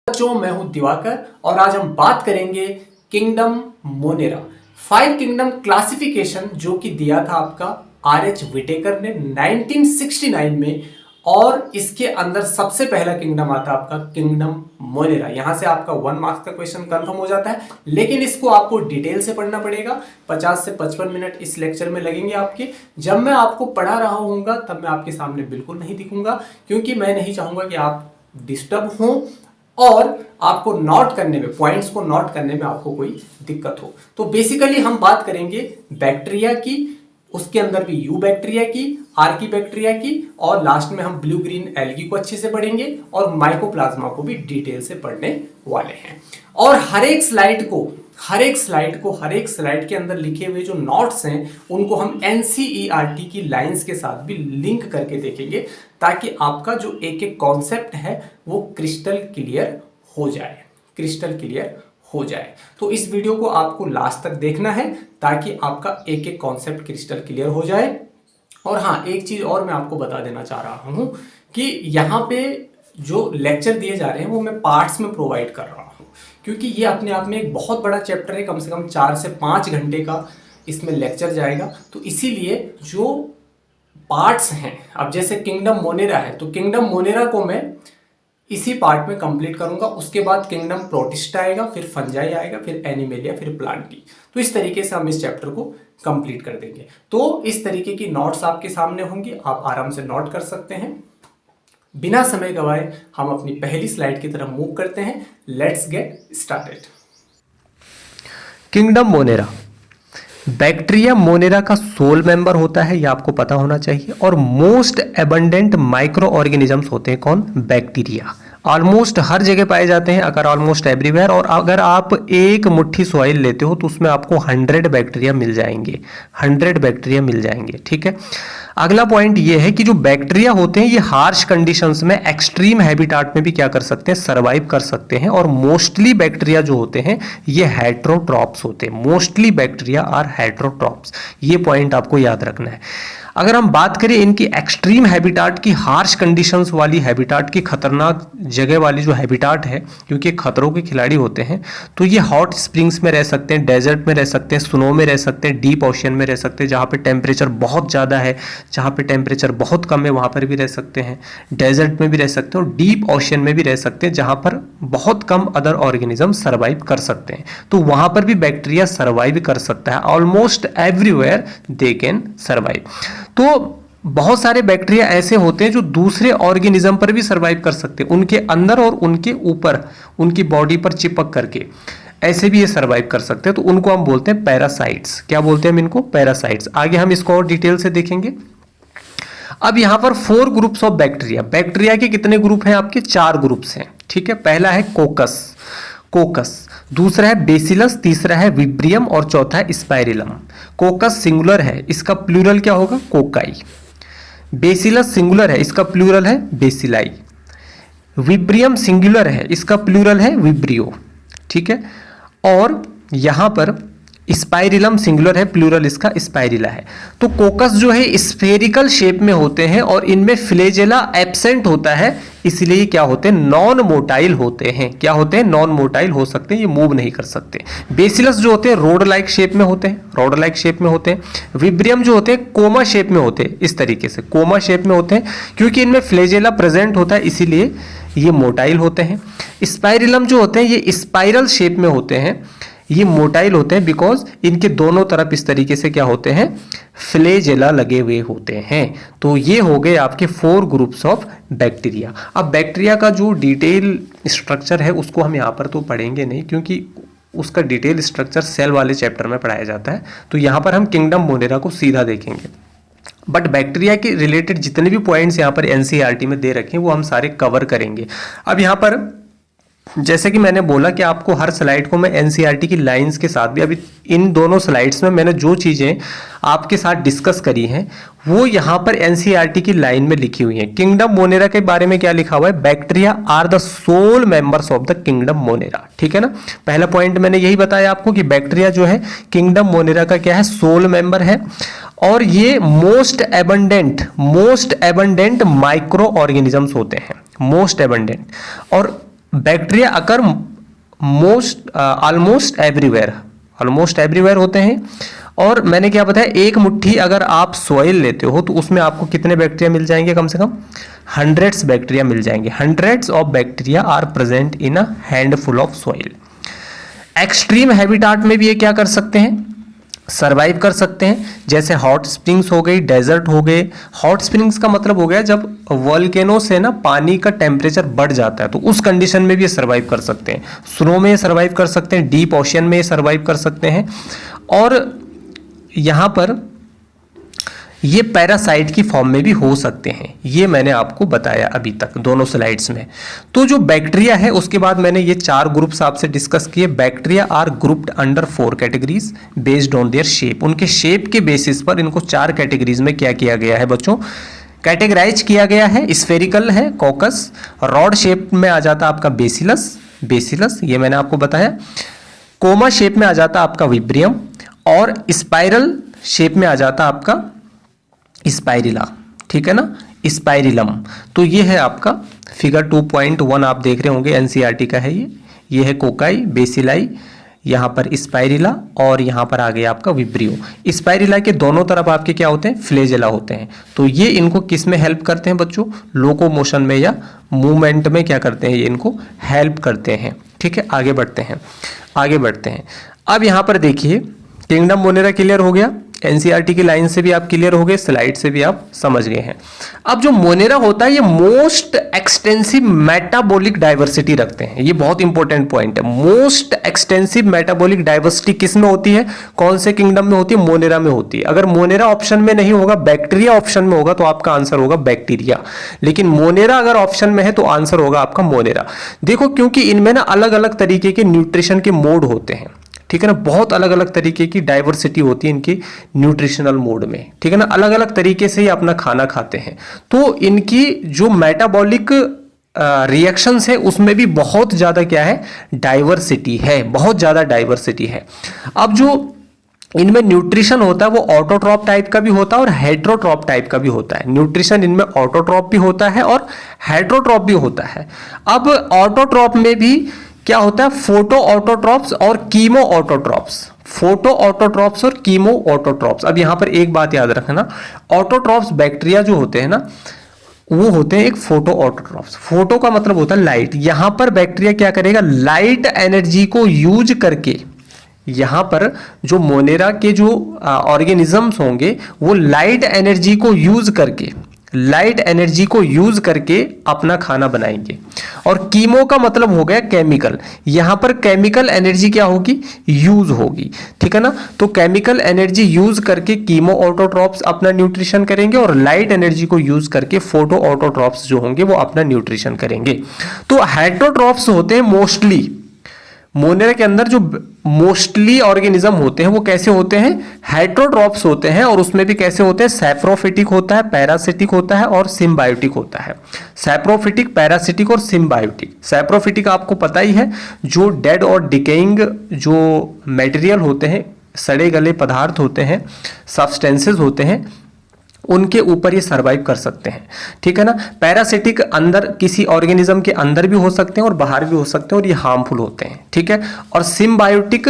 बच्चों, मैं हूं दिवाकर और आज हम बात करेंगे किंगडम मोनेरा। 5 किंगडम क्लासिफिकेशन जो कि दिया था आपका आर.एच. विटेकर ने 1969 में, और इसके अंदर सबसे पहला किंगडम आता है आपका किंगडम मोनेरा। यहां से आपका 1 मार्क्स का क्वेश्चन कंफर्म हो जाता है, लेकिन इसको आपको डिटेल से पढ़ना पड़ेगा। 50 से 55 मिनट इस लेक्चर में लगेंगे आपके। जब मैं आपको पढ़ा रहा हूँगा तब मैं आपके सामने बिल्कुल नहीं दिखूंगा, क्योंकि मैं नहीं चाहूंगा कि आप डिस्टर्ब हों और आपको नोट करने में, पॉइंट्स को नोट करने में आपको कोई दिक्कत हो। तो बेसिकली हम बात करेंगे बैक्टीरिया की, उसके अंदर भी यू बैक्टीरिया की, आर्की बैक्टीरिया की, और लास्ट में हम ब्लू ग्रीन एल्गी को अच्छे से पढ़ेंगे और माइकोप्लाज्मा को भी डिटेल से पढ़ने वाले हैं। और हर एक स्लाइड के अंदर लिखे हुए जो नोट्स हैं उनको हम एनसीईआरटी की लाइंस के साथ भी लिंक करके देखेंगे, ताकि आपका जो एक एक कॉन्सेप्ट है वो क्रिस्टल क्लियर हो जाए। तो इस वीडियो को आपको लास्ट तक देखना है ताकि आपका एक एक कॉन्सेप्ट क्रिस्टल क्लियर हो जाए। और हाँ, एक चीज और मैं आपको बता देना चाह रहा हूं कि यहाँ पे जो लेक्चर दिए जा रहे हैं वो मैं पार्ट्स में प्रोवाइड कर रहा हूँ, क्योंकि ये अपने आप में एक बहुत बड़ा चैप्टर है। कम से कम 4 से 5 घंटे का इसमें लेक्चर जाएगा। तो इसीलिए जो पार्ट्स हैं, अब जैसे किंगडम मोनेरा है तो किंगडम मोनेरा को मैं इसी पार्ट में कंप्लीट करूंगा। उसके बाद किंगडम प्रोटिस्टा आएगा, फिर फंजाई आएगा, फिर एनिमेलिया, फिर प्लांटी। तो इस तरीके से हम इस चैप्टर को कंप्लीट कर देंगे। तो इस तरीके की नोट्स आपके सामने होंगी, आप आराम से नोट कर सकते हैं। बिना समय गवाए हम अपनी पहली स्लाइड की तरफ मूव करते हैं। Let's get started. Kingdom Monera, bacteria Monera का सोल मेंबर होता है, यह आपको पता होना चाहिए। और मोस्ट एबंडेंट माइक्रो ऑर्गेनिजम्स होते हैं कौन? बैक्टीरिया। ऑलमोस्ट हर जगह पाए जाते हैं, अगर ऑलमोस्ट एवरीवेयर। और अगर आप एक मुट्ठी सॉइल लेते हो तो उसमें आपको 100 बैक्टीरिया मिल जाएंगे, 100 बैक्टीरिया मिल जाएंगे। ठीक है, अगला पॉइंट ये है कि जो बैक्टीरिया होते हैं ये हार्श कंडीशंस में, एक्सट्रीम हैबिटाट में भी क्या कर सकते हैं? सर्वाइव कर सकते हैं। और मोस्टली बैक्टीरिया जो होते हैं ये हेट्रोट्रॉप्स होते हैं। मोस्टली बैक्टीरिया आर हेट्रोट्रॉप्स, ये पॉइंट आपको याद रखना है। अगर हम बात करें इनकी एक्सट्रीम हैबिटाट की, हार्श कंडीशंस वाली हैबिटाट की, खतरनाक जगह वाली जो हैबिटाट है, क्योंकि खतरों के खिलाड़ी होते हैं, तो ये हॉट स्प्रिंग्स में रह सकते हैं, डेजर्ट में रह सकते हैं, स्नो में रह सकते हैं, डीप ओशियन में रह सकते हैं जहाँ पे टेम्परेचर बहुत ज़्यादा है, जहाँ पे टेम्परेचर बहुत कम है वहाँ पर भी रह सकते हैं, डेजर्ट में भी रह सकते हैं, और डीप ओशियन में भी रह सकते हैं जहाँ पर बहुत कम अदर ऑर्गेनिज्म सर्वाइव कर सकते हैं। तो वहाँ पर भी बैक्टीरिया सर्वाइव कर सकता है। Almost everywhere they can survive. तो बहुत सारे बैक्टीरिया ऐसे होते हैं जो दूसरे ऑर्गेनिज्म पर भी सर्वाइव कर सकते हैं, उनके अंदर और उनके ऊपर, उनकी बॉडी पर चिपक करके ऐसे भी ये सर्वाइव कर सकते हैं। तो उनको हम बोलते हैं पैरासाइट्स। क्या बोलते हैं हम इनको? पैरासाइट्स। आगे हम इसको और डिटेल से देखेंगे। अब यहां पर 4 ग्रुप्स ऑफ बैक्टीरिया। बैक्टीरिया के कितने ग्रुप हैं आपके? 4 ग्रुप्स हैं। ठीक है, पहला है कोकस, दूसरा है बेसिलस, तीसरा है विब्रियम और चौथा है स्पाइरिलम। कोकस सिंगुलर है, इसका प्लूरल क्या होगा? कोकाई। बेसिलस सिंगुलर है, इसका प्लूरल है बेसिलाई। विब्रियम सिंगुलर है, इसका प्लूरल है विब्रियो। ठीक है, और यहां पर स्पाइरिलम सिंगुलर है, प्लूरल इसका स्पाइरिला है। तो कोकस जो है स्फेरिकल शेप में होते हैं और इनमें फ्लैजेला एब्सेंट होता है, इसलिए क्या होते हैं? नॉन मोटाइल होते हैं। क्या होते हैं? नॉन मोटाइल हो सकते हैं, ये मूव नहीं कर सकते। बेसिलस जो होते हैं रोड लाइक शेप में होते हैं, विब्रियम जो होते हैं कोमा शेप में होते हैं, इस तरीके से कोमा शेप में होते हैं, क्योंकि इनमें फ्लैजेला प्रेजेंट होता है इसीलिए ये मोटाइल होते हैं। स्पाइरिलम जो होते हैं ये स्पाइरल शेप में होते हैं, ये मोटाइल होते हैं बिकॉज इनके दोनों तरफ इस तरीके से क्या होते हैं? फ्लैजेला लगे हुए होते हैं। तो ये हो गए आपके 4 ग्रुप्स ऑफ बैक्टीरिया। अब बैक्टीरिया का जो डिटेल स्ट्रक्चर है उसको हम यहाँ पर तो पढ़ेंगे नहीं, क्योंकि उसका डिटेल स्ट्रक्चर सेल वाले चैप्टर में पढ़ाया जाता है। तो यहाँ पर हम किंगडम मोनेरा को सीधा देखेंगे। बट बैक्टीरिया के रिलेटेड जितने भी पॉइंट्स यहाँ पर एनसीईआरटी में दे रखे हैं वो हम सारे कवर करेंगे। अब यहाँ पर जैसे कि मैंने बोला कि आपको हर स्लाइड को मैं एनसीईआरटी की लाइंस के साथ भी, अभी इन दोनों स्लाइड्स में मैंने जो चीज़ें आपके साथ डिस्कस करी हैं वो यहाँ पर एनसीईआरटी की लाइन में लिखी हुई हैं। किंगडम मोनेरा के बारे में क्या लिखा हुआ है? Bacteria are the sole members of the kingdom Monera. ठीक है ना, पहला पॉइंट मैंने यही बताया आपको कि बैक्टीरिया जो है किंगडम मोनेरा का क्या है? सोल मेंबर है। और ये मोस्ट एबंडेंट माइक्रो ऑर्गेनिजम्स होते हैं, मोस्ट एबंडेंट। और बैक्टीरिया अकर ऑलमोस्ट एवरीवेयर होते हैं। और मैंने क्या बताया, एक मुट्ठी अगर आप सॉइल लेते हो तो उसमें आपको कितने बैक्टीरिया मिल जाएंगे, कम से कम हंड्रेड्स बैक्टीरिया मिल जाएंगे। Hundreds of bacteria are present in a handful of soil. Extreme habitat में भी ये क्या कर सकते हैं, सरवाइव कर सकते हैं। जैसे हॉट स्प्रिंग्स हो गई, डेजर्ट हो गए। हॉट स्प्रिंग्स का मतलब हो गया जब वोल्केनो से ना पानी का टेम्परेचर बढ़ जाता है, तो उस कंडीशन में भी ये सरवाइव कर सकते हैं। स्नो में सरवाइव कर सकते हैं, डीप ओशियन में सरवाइव कर सकते हैं। और यहाँ पर ये पैरासाइट की फॉर्म में भी हो सकते हैं। ये मैंने आपको बताया अभी तक दोनों स्लाइड्स में। तो जो बैक्टीरिया है, उसके बाद मैंने ये 4 ग्रुप्स आपसे डिस्कस किए। Bacteria are grouped under 4 categories based on their shape. उनके शेप के बेसिस पर इनको 4 कैटेगरीज में क्या किया गया है बच्चों, कैटेगराइज किया गया है। स्फेरिकल है कॉकस, रॉड शेप में आ जाता आपका बेसिलस, ये मैंने आपको बताया। कोमा शेप में आ जाता आपका विब्रियम, और स्पाइरल शेप में आ जाता आपका स्पाइरिला, ठीक है ना, स्पाइरिलम। तो ये है आपका फिगर 2.1 आप देख रहे होंगे, एनसीईआरटी का है ये है कोकाई, बेसिलाई, यहाँ पर स्पाइरिला, और यहाँ पर आ गया आपका विब्रियो। स्पाइरिला के दोनों तरफ आपके क्या होते हैं, फ्लेजेला होते हैं। तो ये इनको किस में हेल्प करते हैं बच्चों, लोकोमोशन में या मूवमेंट में क्या करते हैं, ये इनको हेल्प करते हैं। ठीक है, आगे बढ़ते हैं। अब यहाँ पर देखिए, किंगडम मोनेरा क्लियर हो गया, एनसीईआरटी की लाइन से भी आप क्लियर हो गए, स्लाइड से भी आप समझ गए हैं। अब जो मोनेरा होता है, ये मोस्ट एक्सटेंसिव मेटाबॉलिक डाइवर्सिटी रखते हैं। ये बहुत इंपॉर्टेंट पॉइंट है। मोस्ट एक्सटेंसिव मेटाबॉलिक डाइवर्सिटी किस में होती है, कौन से किंगडम में होती है, मोनेरा में होती है। अगर मोनेरा ऑप्शन में नहीं होगा, बैक्टीरिया ऑप्शन में होगा, तो आपका आंसर होगा बैक्टीरिया। लेकिन मोनेरा अगर ऑप्शन में है तो आंसर होगा आपका मोनेरा। देखो, क्योंकि इनमें ना अलग अलग तरीके के न्यूट्रिशन के मोड होते हैं, ठीक है ना, बहुत अलग अलग तरीके की डाइवर्सिटी होती है इनकी न्यूट्रिशनल मोड में, ठीक है ना, अलग अलग तरीके से ही अपना खाना खाते हैं। तो इनकी जो मेटाबॉलिक रिएक्शंस है उसमें भी बहुत ज्यादा क्या है, डाइवर्सिटी है, बहुत ज्यादा डाइवर्सिटी है। अब जो इनमें न्यूट्रिशन होता है वो ऑटोट्रॉप टाइप का भी होता है और हेट्रोट्रॉप टाइप का भी होता है। न्यूट्रिशन इनमें ऑटोट्रॉप भी होता है और हेट्रोट्रॉप भी होता है। अब ऑटोट्रॉप में भी क्या होता है, फोटो ऑटोट्रॉप्स और कीमो ऑटोट्रॉप्स। फोटो ऑटोट्रॉप्स और कीमो ऑटोट्रॉप्स। अब यहां पर एक बात याद रखना, ऑटोट्रॉप्स बैक्टीरिया जो होते हैं ना, वो होते हैं एक फोटो ऑटोट्रॉप्स। फोटो का मतलब होता है लाइट। यहां पर बैक्टीरिया क्या करेगा, लाइट एनर्जी को यूज करके, यहां पर जो मोनेरा के जो ऑर्गेनिजम्स होंगे वो लाइट एनर्जी को यूज करके अपना खाना बनाएंगे। और कीमो का मतलब हो गया केमिकल। यहां पर केमिकल एनर्जी क्या होगी, यूज होगी, ठीक है ना। तो केमिकल एनर्जी यूज करके कीमो ऑटोट्रॉप्स अपना न्यूट्रिशन करेंगे और लाइट एनर्जी को यूज करके फोटो ऑटोट्रॉप्स जो होंगे वो अपना न्यूट्रिशन करेंगे। तो हेट्रोट्रॉप्स होते हैं मोस्टली मोनेरा के अंदर, जो मोस्टली ऑर्गेनिज्म होते हैं वो कैसे होते हैं, हेट्रोट्रॉप्स होते हैं। और उसमें भी कैसे होते हैं, सैप्रोफिटिक होता है, पैरासिटिक होता है और सिम्बायोटिक होता है। सैप्रोफिटिक, पैरासिटिक और सिम्बायोटिक। सैप्रोफिटिक आपको पता ही है, जो डेड और डिकेइंग जो मटेरियल होते हैं, सड़े गले पदार्थ होते हैं, सब्सटेंसेस होते हैं, उनके ऊपर ये सरवाइव कर सकते हैं, ठीक है ना। पैरासिटिक अंदर किसी ऑर्गेनिज्म के अंदर भी हो सकते हैं और बाहर भी हो सकते हैं और ये हार्मफुल होते हैं, ठीक है। और सिम्बायोटिक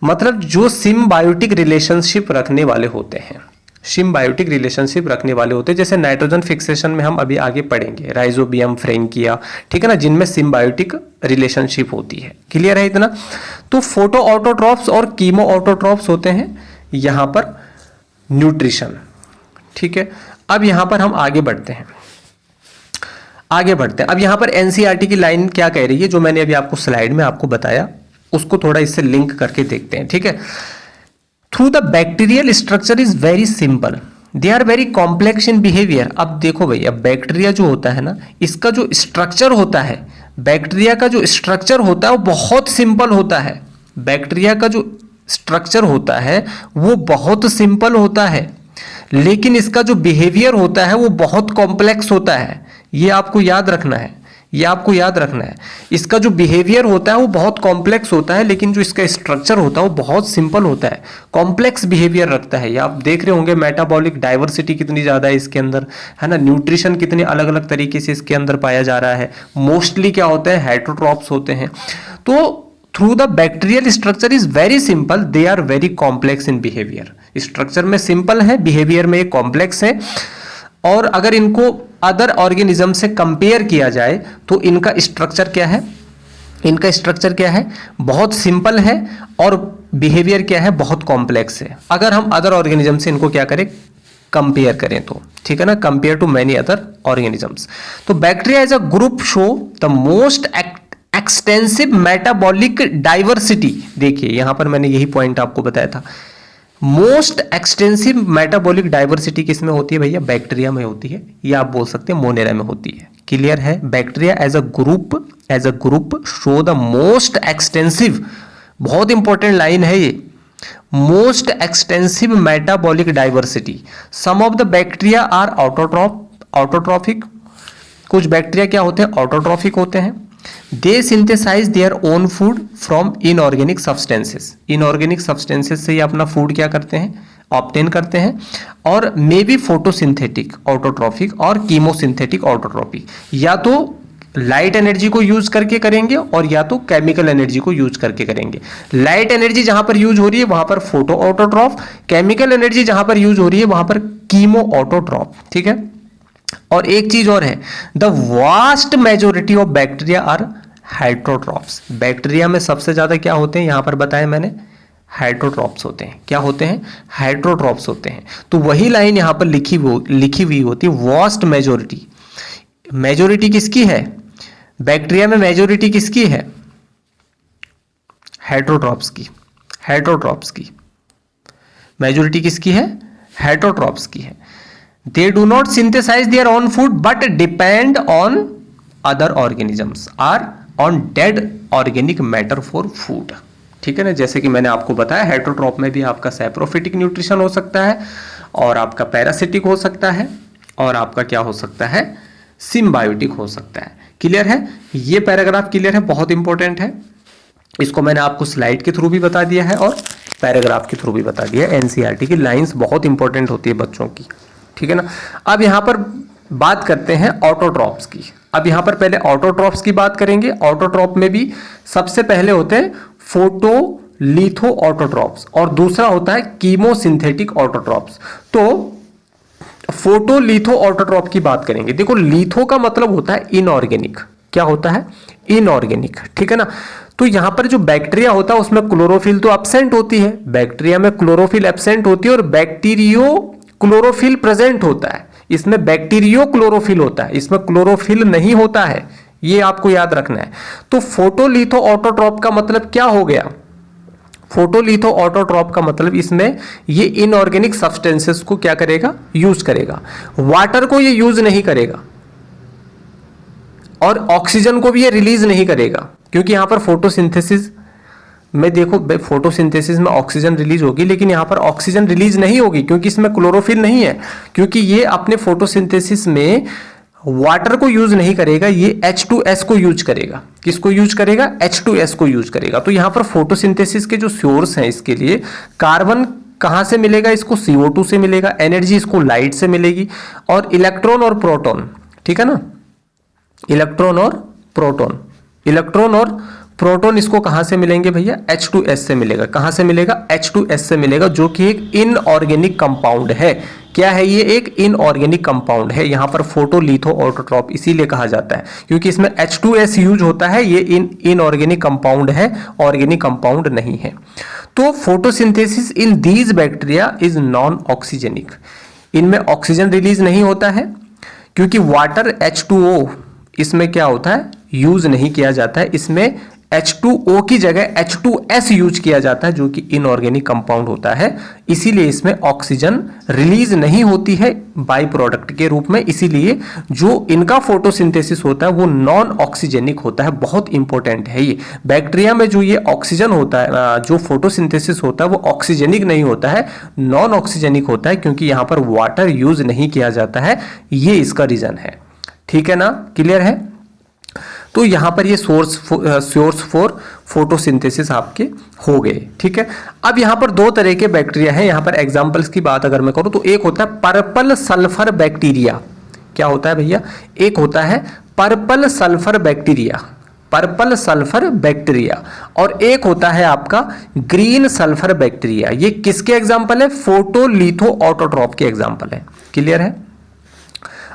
मतलब जो सिम्बायोटिक रिलेशनशिप रखने वाले होते हैं, सिम्बायोटिक रिलेशनशिप रखने वाले होते हैं। जैसे नाइट्रोजन फिक्सेशन में हम अभी आगे पढ़ेंगे, राइजोबियम, फ्रेंकिया, ठीक है ना, जिनमें सिम्बायोटिक रिलेशनशिप होती है। क्लियर है इतना। तो फोटो ऑटोट्रॉप्स और कीमो ऑटोट्रॉप्स होते हैं यहां पर न्यूट्रिशन, ठीक है। अब यहां पर हम आगे बढ़ते हैं। अब यहां पर एनसीईआरटी की लाइन क्या कह रही है, जो मैंने अभी आपको स्लाइड में आपको बताया, उसको थोड़ा इससे लिंक करके देखते हैं, ठीक है। Through the bacterial structure is very simple, they are very complex in behaviour. अब देखो भाई, अब बैक्टीरिया जो होता है ना, इसका जो स्ट्रक्चर होता है, बैक्टीरिया का जो स्ट्रक्चर होता है वो बहुत सिंपल होता है। बैक्टीरिया का जो स्ट्रक्चर होता है वो बहुत सिंपल होता है, लेकिन इसका जो बिहेवियर होता है वो बहुत कॉम्प्लेक्स होता है। ये आपको याद रखना है, ये आपको याद रखना है। इसका जो बिहेवियर होता है वो बहुत कॉम्प्लेक्स होता है, लेकिन जो इसका स्ट्रक्चर होता है वो बहुत सिंपल होता है, कॉम्प्लेक्स बिहेवियर रखता है। ये आप देख रहे होंगे मेटाबॉलिक डाइवर्सिटी कितनी ज़्यादा है इसके अंदर, है ना, न्यूट्रिशन कितने अलग अलग तरीके से इसके अंदर पाया जा रहा है। मोस्टली क्या होते हैं, हेटरोट्रॉप्स होते हैं। तो through the bacterial structure is very simple, they are very complex in behaviour. Structure में सिंपल है, बिहेवियर में कॉम्प्लेक्स है। और अगर इनको अदर ऑर्गेनिज्म से कंपेयर किया जाए तो इनका स्ट्रक्चर क्या है, इनका स्ट्रक्चर क्या है, बहुत सिंपल है, और बिहेवियर क्या है, बहुत कॉम्प्लेक्स है। अगर हम अदर ऑर्गेनिज्म से इनको क्या करें, कंपेयर करें तो, ठीक है ना, compare to many other organisms. तो bacteria as a group show the most extensive metabolic diversity. देखिए यहां पर मैंने यही पॉइंट आपको बताया था, मोस्ट एक्सटेंसिव मेटाबॉलिक डाइवर्सिटी किसमें होती है भैया, बैक्टीरिया में होती है, या आप बोल सकते हैं मोनेरा में होती है। क्लियर है, bacteria as a group show the most extensive, बहुत इंपॉर्टेंट लाइन है ये, most extensive metabolic diversity. Some of the bacteria are autotrophic, कुछ बैक्टीरिया क्या होते हैं, ऑटोट्रॉफिक होते हैं। They synthesise their own food from inorganic substances, inorganic substances से ये अपना फूड क्या करते हैं, ऑब्टेन करते हैं। और मे बी फोटोसिंथेटिक ऑटोट्रॉफिक और कीमोसिंथेटिक ऑटोट्रॉफी, या तो लाइट एनर्जी को यूज करके करेंगे और या तो केमिकल एनर्जी को यूज करके करेंगे। लाइट एनर्जी जहां पर यूज हो रही है वहां पर फोटो ऑटोट्रॉफ, केमिकल एनर्जी जहां पर यूज हो रही है वहां पर कीमो ऑटोट्रॉफ, ठीक है। और एक चीज और है, the vast majority of bacteria are heterotrophs. Bacteria में सबसे ज्यादा क्या होते हैं, यहां पर बताया मैंने, हेटरोट्रॉप्स होते हैं। क्या होते हैं, हेटरोट्रॉप्स होते हैं। तो वही लाइन यहां पर लिखी हुई होती है, वास्ट मेजोरिटी। मेजोरिटी किसकी है, बैक्टीरिया में मेजोरिटी किसकी है, हेटरोट्रॉप्स की, हेटरोट्रॉप्स की मेजोरिटी किसकी है, हेटरोट्रॉप्स की है। They do not synthesize their own food but depend on other organisms or on dead organic matter for food। ठीक है ना, जैसे कि मैंने आपको बताया हेटरोट्रॉप में भी आपका सैप्रोफिटिक न्यूट्रिशन हो सकता है, और आपका पैरासिटिक हो सकता है, और आपका क्या हो सकता है, सिम्बायोटिक हो सकता है। क्लियर है, ये पैराग्राफ क्लियर है, बहुत इंपॉर्टेंट है। इसको मैंने आपको स्लाइड के थ्रू भी बता दिया है और पैराग्राफ के थ्रू भी बता दिया है। एनसीईआरटी की लाइंस बहुत इंपॉर्टेंट होती है बच्चों की, ठीक है ना। अब यहां पर बात करते हैं ऑटोट्रॉप्स की। अब यहां पर पहले ऑटोट्रॉप्स की बात करेंगे। ऑटोट्रॉप में भी सबसे पहले होते हैं फोटोलिथो ऑटोट्रॉप्स और दूसरा होता है कीमोसिंथेटिक ऑटोट्रॉप्स। तो फोटोलिथो ऑटोट्रॉप की बात करेंगे। देखो लिथो का मतलब होता है इनऑर्गेनिक, क्या होता है, इनऑर्गेनिक, ठीक है ना। तो यहां पर जो बैक्टीरिया होता है उसमें क्लोरोफिल तो एब्सेंट होती है, बैक्टीरिया में क्लोरोफिल एब्सेंट होती है, और बैक्टीरियो क्लोरोफिल प्रेजेंट होता है। इसमें बैक्टीरियो क्लोरोफिल होता है, इसमें क्लोरोफिल नहीं होता है, ये आपको याद रखना है। तो फोटोलिथो ऑटोट्रॉप का मतलब क्या हो गया, फोटोलिथो ऑटोट्रॉप का मतलब इसमें ये इनऑर्गेनिक सब्सटेंसेस को क्या करेगा, यूज करेगा। वाटर को ये यूज नहीं करेगा और ऑक्सीजन को भी ये रिलीज नहीं करेगा, क्योंकि यहां पर फोटोसिंथेसिस में देखो, फोटोसिंथेसिस में ऑक्सीजन रिलीज होगी, लेकिन यहां पर ऑक्सीजन रिलीज नहीं होगी क्योंकि इसमें क्लोरोफिल नहीं है, क्योंकि ये अपने फोटोसिंथेसिस में वाटर को यूज नहीं करेगा, ये H2S को यूज करेगा। किसको यूज करेगा, H2S को यूज करेगा। तो यहां पर फोटोसिंथेसिस के जो सोर्स हैं इसके लिए, कार्बन कहां से मिलेगा, इसको CO2 से मिलेगा, एनर्जी इसको लाइट से मिलेगी, और इलेक्ट्रॉन और प्रोटॉन, ठीक है ना, इलेक्ट्रॉन और प्रोटॉन, इलेक्ट्रॉन और प्रोटॉन इसको कहां से मिलेंगे भैया, H2S से मिलेगा। कहां से मिलेगा, H2S से मिलेगा, जो कि एक इनऑर्गेनिक कंपाउंड है। क्या है ये, एक इनऑर्गेनिक कंपाउंड है। यहां पर फोटोलिथो ऑटोट्रॉप इसीलिए कहा जाता है क्योंकि इसमें H2S यूज होता है, ये इनऑर्गेनिक कंपाउंड है, ऑर्गेनिक कंपाउंड नहीं है। तो photosynthesis in these bacteria is non oxygenic, इनमें ऑक्सीजन रिलीज नहीं होता है क्योंकि वाटर H2O इसमें क्या होता है, यूज नहीं किया जाता है। इसमें H2O की जगह H2S यूज किया जाता है, जो कि इनऑर्गेनिक कंपाउंड होता है, इसीलिए इसमें ऑक्सीजन रिलीज नहीं होती है बाय प्रोडक्ट के रूप में। इसीलिए जो इनका फोटोसिंथेसिस होता है वो नॉन ऑक्सीजेनिक होता है। बहुत इंपॉर्टेंट है ये। बैक्टीरिया में जो ये ऑक्सीजन होता है, जो फोटोसिंथेसिस होता है वो ऑक्सीजेनिक नहीं होता है, नॉन ऑक्सीजेनिक होता है, क्योंकि यहां पर वाटर यूज नहीं किया जाता है। ये इसका रीजन है, ठीक है ना, क्लियर है। तो यहाँ पर ये सोर्स फॉर फोटोसिंथेसिस आपके हो गए। ठीक है, अब यहाँ पर दो तरह के बैक्टीरिया हैं। यहाँ पर एग्जांपल्स की बात अगर मैं करूँ तो एक होता है पर्पल सल्फर बैक्टीरिया। क्या होता है भैया? एक होता है purple sulphur bacteria, purple sulphur bacteria, और एक होता है आपका ग्रीन सल्फर बैक्टीरिया। ये किसके एग्जांपल है? फोटोलिथो ऑटोट्रॉप के एग्जांपल है। क्लियर है?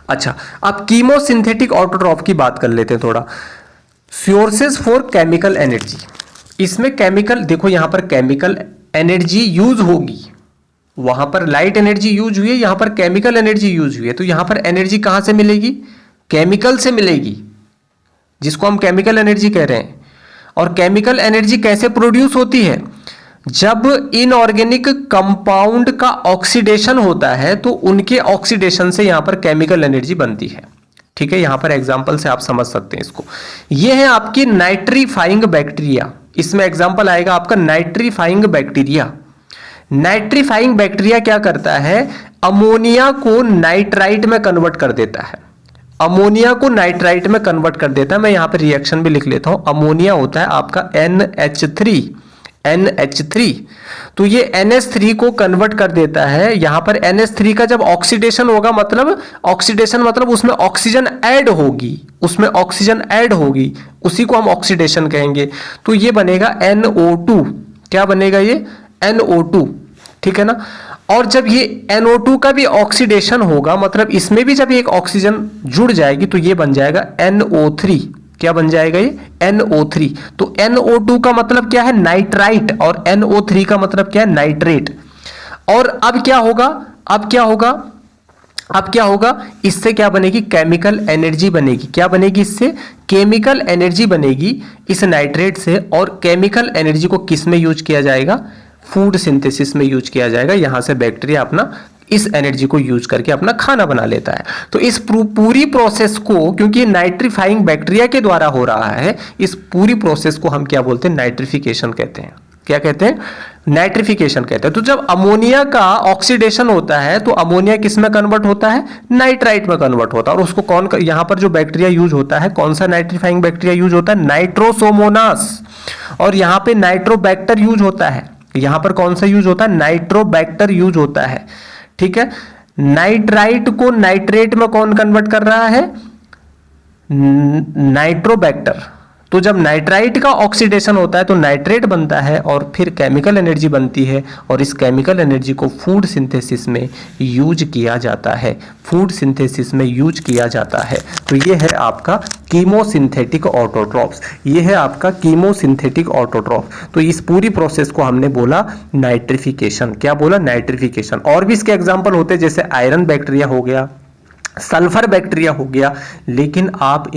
अच्छा, अब कीमोसिंथेटिक ऑटोट्रॉप की बात कर लेते हैं थोड़ा। सोर्सेज फॉर केमिकल एनर्जी, इसमें केमिकल, देखो यहां पर केमिकल एनर्जी यूज होगी, वहां पर लाइट एनर्जी यूज हुई है, यहां पर केमिकल एनर्जी यूज हुई है। तो यहां पर एनर्जी कहां से मिलेगी? केमिकल से मिलेगी, जिसको हम केमिकल एनर्जी कह रहे हैं। और केमिकल एनर्जी कैसे प्रोड्यूस होती है? जब इनऑर्गेनिक कंपाउंड का ऑक्सीडेशन होता है तो उनके ऑक्सीडेशन से यहां पर केमिकल एनर्जी बनती है। ठीक है, यहां पर एग्जांपल से आप समझ सकते हैं इसको। यह है आपकी नाइट्रीफाइंग बैक्टीरिया, इसमें एग्जांपल आएगा आपका नाइट्रीफाइंग बैक्टीरिया। नाइट्रीफाइंग बैक्टीरिया क्या करता है? अमोनिया को नाइट्राइट में कन्वर्ट कर देता है, अमोनिया को नाइट्राइट में कन्वर्ट कर देता है। मैं यहां पर रिएक्शन भी लिख लेता हूं। अमोनिया होता है आपका NH3, तो ये NH3 को कन्वर्ट कर देता है। यहां पर NH3 का जब ऑक्सीडेशन होगा, मतलब उसमें ऑक्सीजन ऐड होगी, उसमें ऑक्सीजन ऐड होगी, उसी को हम ऑक्सीडेशन कहेंगे। तो ये बनेगा NO2। क्या बनेगा ये? NO2। ठीक है ना? और जब ये NO2 का भी ऑक्सीडेशन होगा, मतलब इसमें भी जब एक ऑक्सीजन जुड़ जाएगी तो ये बन जाएगा NO3। क्या बन जाएगा ये? NO3। तो NO2 का मतलब क्या है? नाइट्राइट, और NO3 का मतलब क्या है? नाइट्रेट। और अब क्या होगा? अब क्या होगा? इससे क्या बनेगी? केमिकल एनर्जी बनेगी। क्या बनेगी इससे? केमिकल एनर्जी बनेगी इस नाइट्रेट से। और केमिकल एनर्जी को किस में यूज किया जाएगा? फूड सिंथेसिस में यूज किया जाएगा। यहां से बैक्टीरिया अपना इस एनर्जी को यूज करके अपना खाना बना लेता है। तो इस पूरी प्रोसेस को, क्योंकि नाइट्रीफाइंग बैक्टीरिया के द्वारा हो रहा है, इस पूरी प्रोसेस को हम क्या बोलते हैं? नाइट्रिफिकेशन कहते हैं। क्या कहते हैं? नाइट्रिफिकेशन कहते हैं। तो जब अमोनिया का ऑक्सीडेशन होता है तो अमोनिया किस में कन्वर्ट होता है? नाइट्राइट में कन्वर्ट होता है। और उसको कौन, यहां पर जो बैक्टीरिया यूज होता है, कौन सा नाइट्रीफाइंग बैक्टीरिया यूज होता है? नाइट्रोसोमोनास। और यहां पे नाइट्रोबैक्टर यूज होता है। यहां पर कौन सा यूज होता है? नाइट्रोबैक्टर यूज होता है। ठीक है, नाइट्राइट को नाइट्रेट में कौन कन्वर्ट कर रहा है? नाइट्रोबैक्टर। तो जब नाइट्राइट का ऑक्सीडेशन होता है तो नाइट्रेट बनता है और फिर केमिकल एनर्जी बनती है, और इस केमिकल एनर्जी को फूड सिंथेसिस में यूज किया जाता है, फूड सिंथेसिस में यूज किया जाता है। तो ये है आपका कीमोसिंथेटिक ऑटोट्रॉप्स, ये है आपका कीमोसिंथेटिक ऑटोट्रॉप। तो इस पूरी प्रोसेस को हमने बोला नाइट्रिफिकेशन। क्या बोला? नाइट्रिफिकेशन। और भी इसके एग्जाम्पल होते हैं, जैसे आयरन बैक्टीरिया हो गया, सल्फर बैक्टीरिया हो गया, लेकिन आप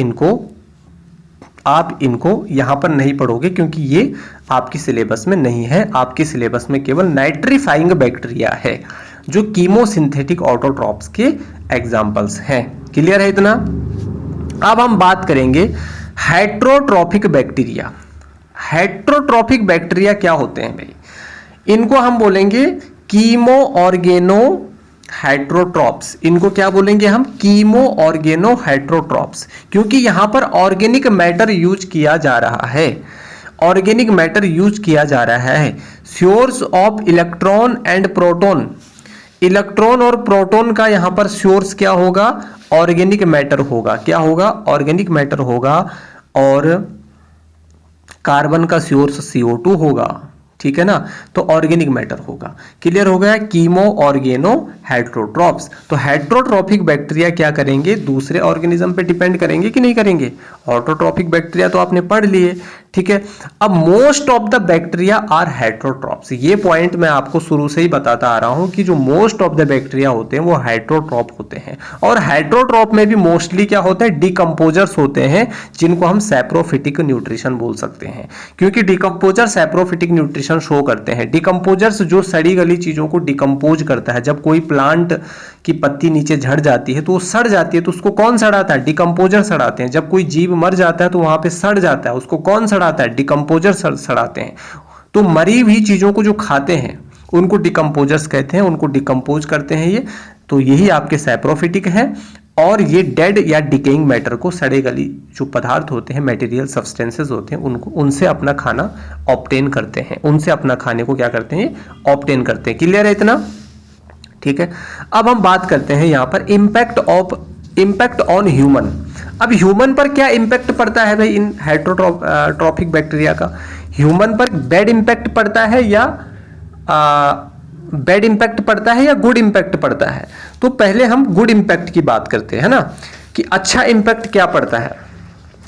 इनको यहां पर नहीं पढ़ोगे क्योंकि ये आपकी सिलेबस में नहीं है। आपकी सिलेबस में केवल नाइट्रीफाइंग बैक्टीरिया है जो कीमोसिंथेटिक ऑटोट्रॉप्स के एग्जांपल्स हैं। क्लियर है इतना? अब हम बात करेंगे हेट्रोट्रॉफिक बैक्टीरिया। हेट्रोट्रॉफिक बैक्टीरिया क्या होते हैं भाई? इनको हम बोलेंगे कीमो ऑर्गेनो हेट्रोट्रॉप्स। इनको क्या बोलेंगे हम? कीमो ऑर्गेनो हेट्रोट्रॉप्स, क्योंकि यहां पर ऑर्गेनिक मैटर यूज किया जा रहा है, ऑर्गेनिक मैटर यूज किया जा रहा है। Source of electron and proton, electron और प्रोटॉन का यहां पर सोर्स क्या होगा? ऑर्गेनिक मैटर होगा। क्या होगा? ऑर्गेनिक मैटर होगा। और कार्बन का सोर्स CO2 होगा। ठीक है ना? तो ऑर्गेनिक मैटर होगा। क्लियर हो गया? Chemo organo heterotrophs. तो हेट्रोट्रॉफिक बैक्टीरिया क्या करेंगे? दूसरे ऑर्गेनिज्म पे डिपेंड करेंगे कि नहीं करेंगे? ऑटोट्रॉफिक बैक्टीरिया तो आपने पढ़ लिए। ठीक है, अब most of the bacteria are heterotrophs. ये पॉइंट मैं आपको शुरू से ही बताता आ रहा हूं कि जो मोस्ट ऑफ द बैक्टीरिया होते हैं वो हेट्रोट्रॉप होते हैं। और हेट्रोट्रॉप में भी मोस्टली क्या होते हैं? डिकम्पोजर्स होते हैं, जिनको हम सैप्रोफिटिक न्यूट्रिशन बोल सकते हैं, क्योंकि डिकम्पोजर सैप्रोफिटिक न्यूट्रिशन शो करते हैं। डिकम्पोजर्स जो सड़ी गली चीजों को डिकम्पोज करता है। जब कोई प्लांट की पत्ती नीचे झड़ जाती है तो वो सड़ जाती है, तो उसको कौन सड़ाता है? डिकम्पोजर सड़ाते हैं। जब कोई जीव मर जाता है तो वहां पे सड़ जाता है, उसको कौन सड़ाता है? डिकम्पोजर सड़ाते हैं। तो मरी हुई चीजों को जो खाते हैं उनको डिकम्पोजर्स कहते हैं, उनको डिकम्पोज करते हैं ये। तो यही आपके सैप्रोफिटिक है। और ये डेड या डिकेइंग मैटर को, सड़े गली जो पदार्थ होते हैं, मटेरियल सब्सटेंसेस होते हैं, उनको उनसे अपना खाना ऑब्टेन करते हैं, उनसे अपना खाने को क्या करते हैं, ऑब्टेन करते हैं। क्लियर है इतना? ठीक है। अब हम बात करते हैं यहां पर इम्पैक्ट ऑन ह्यूमन। अब ह्यूमन पर क्या इम्पैक्ट पड़ता है भाई इन हेटरोट्रॉफिक बैक्टीरिया का? ह्यूमन पर बैड इम्पैक्ट पड़ता है या बैड इम्पैक्ट पड़ता है या गुड इम्पैक्ट पड़ता है? तो पहले हम गुड इम्पैक्ट की बात करते हैं, है ना, कि अच्छा इम्पैक्ट क्या पड़ता है,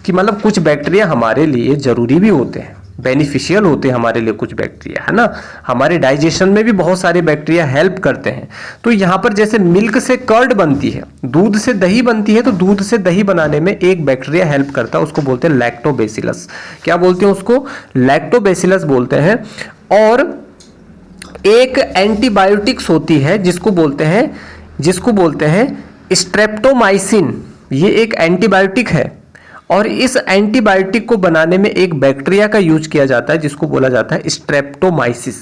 कि मतलब कुछ बैक्टीरिया हमारे लिए जरूरी भी होते हैं, बेनिफिशियल होते हैं हमारे लिए कुछ बैक्टीरिया, है ना। हमारे डाइजेशन में भी बहुत सारे बैक्टीरिया हेल्प करते हैं। तो यहाँ पर जैसे मिल्क से कर्ड बनती है, दूध से दही बनती है, तो दूध से दही बनाने में एक बैक्टीरिया हेल्प करता है, उसको बोलते हैं लैक्टोबैसिलस। क्या बोलते हैं उसको? लैक्टोबैसिलस बोलते हैं। और एक एंटीबायोटिक्स होती है जिसको बोलते हैं स्ट्रेप्टोमाइसिन। ये एक एंटीबायोटिक है और इस एंटीबायोटिक को बनाने में एक बैक्टीरिया का यूज किया जाता है जिसको बोला जाता है स्ट्रेप्टोमाइसिस।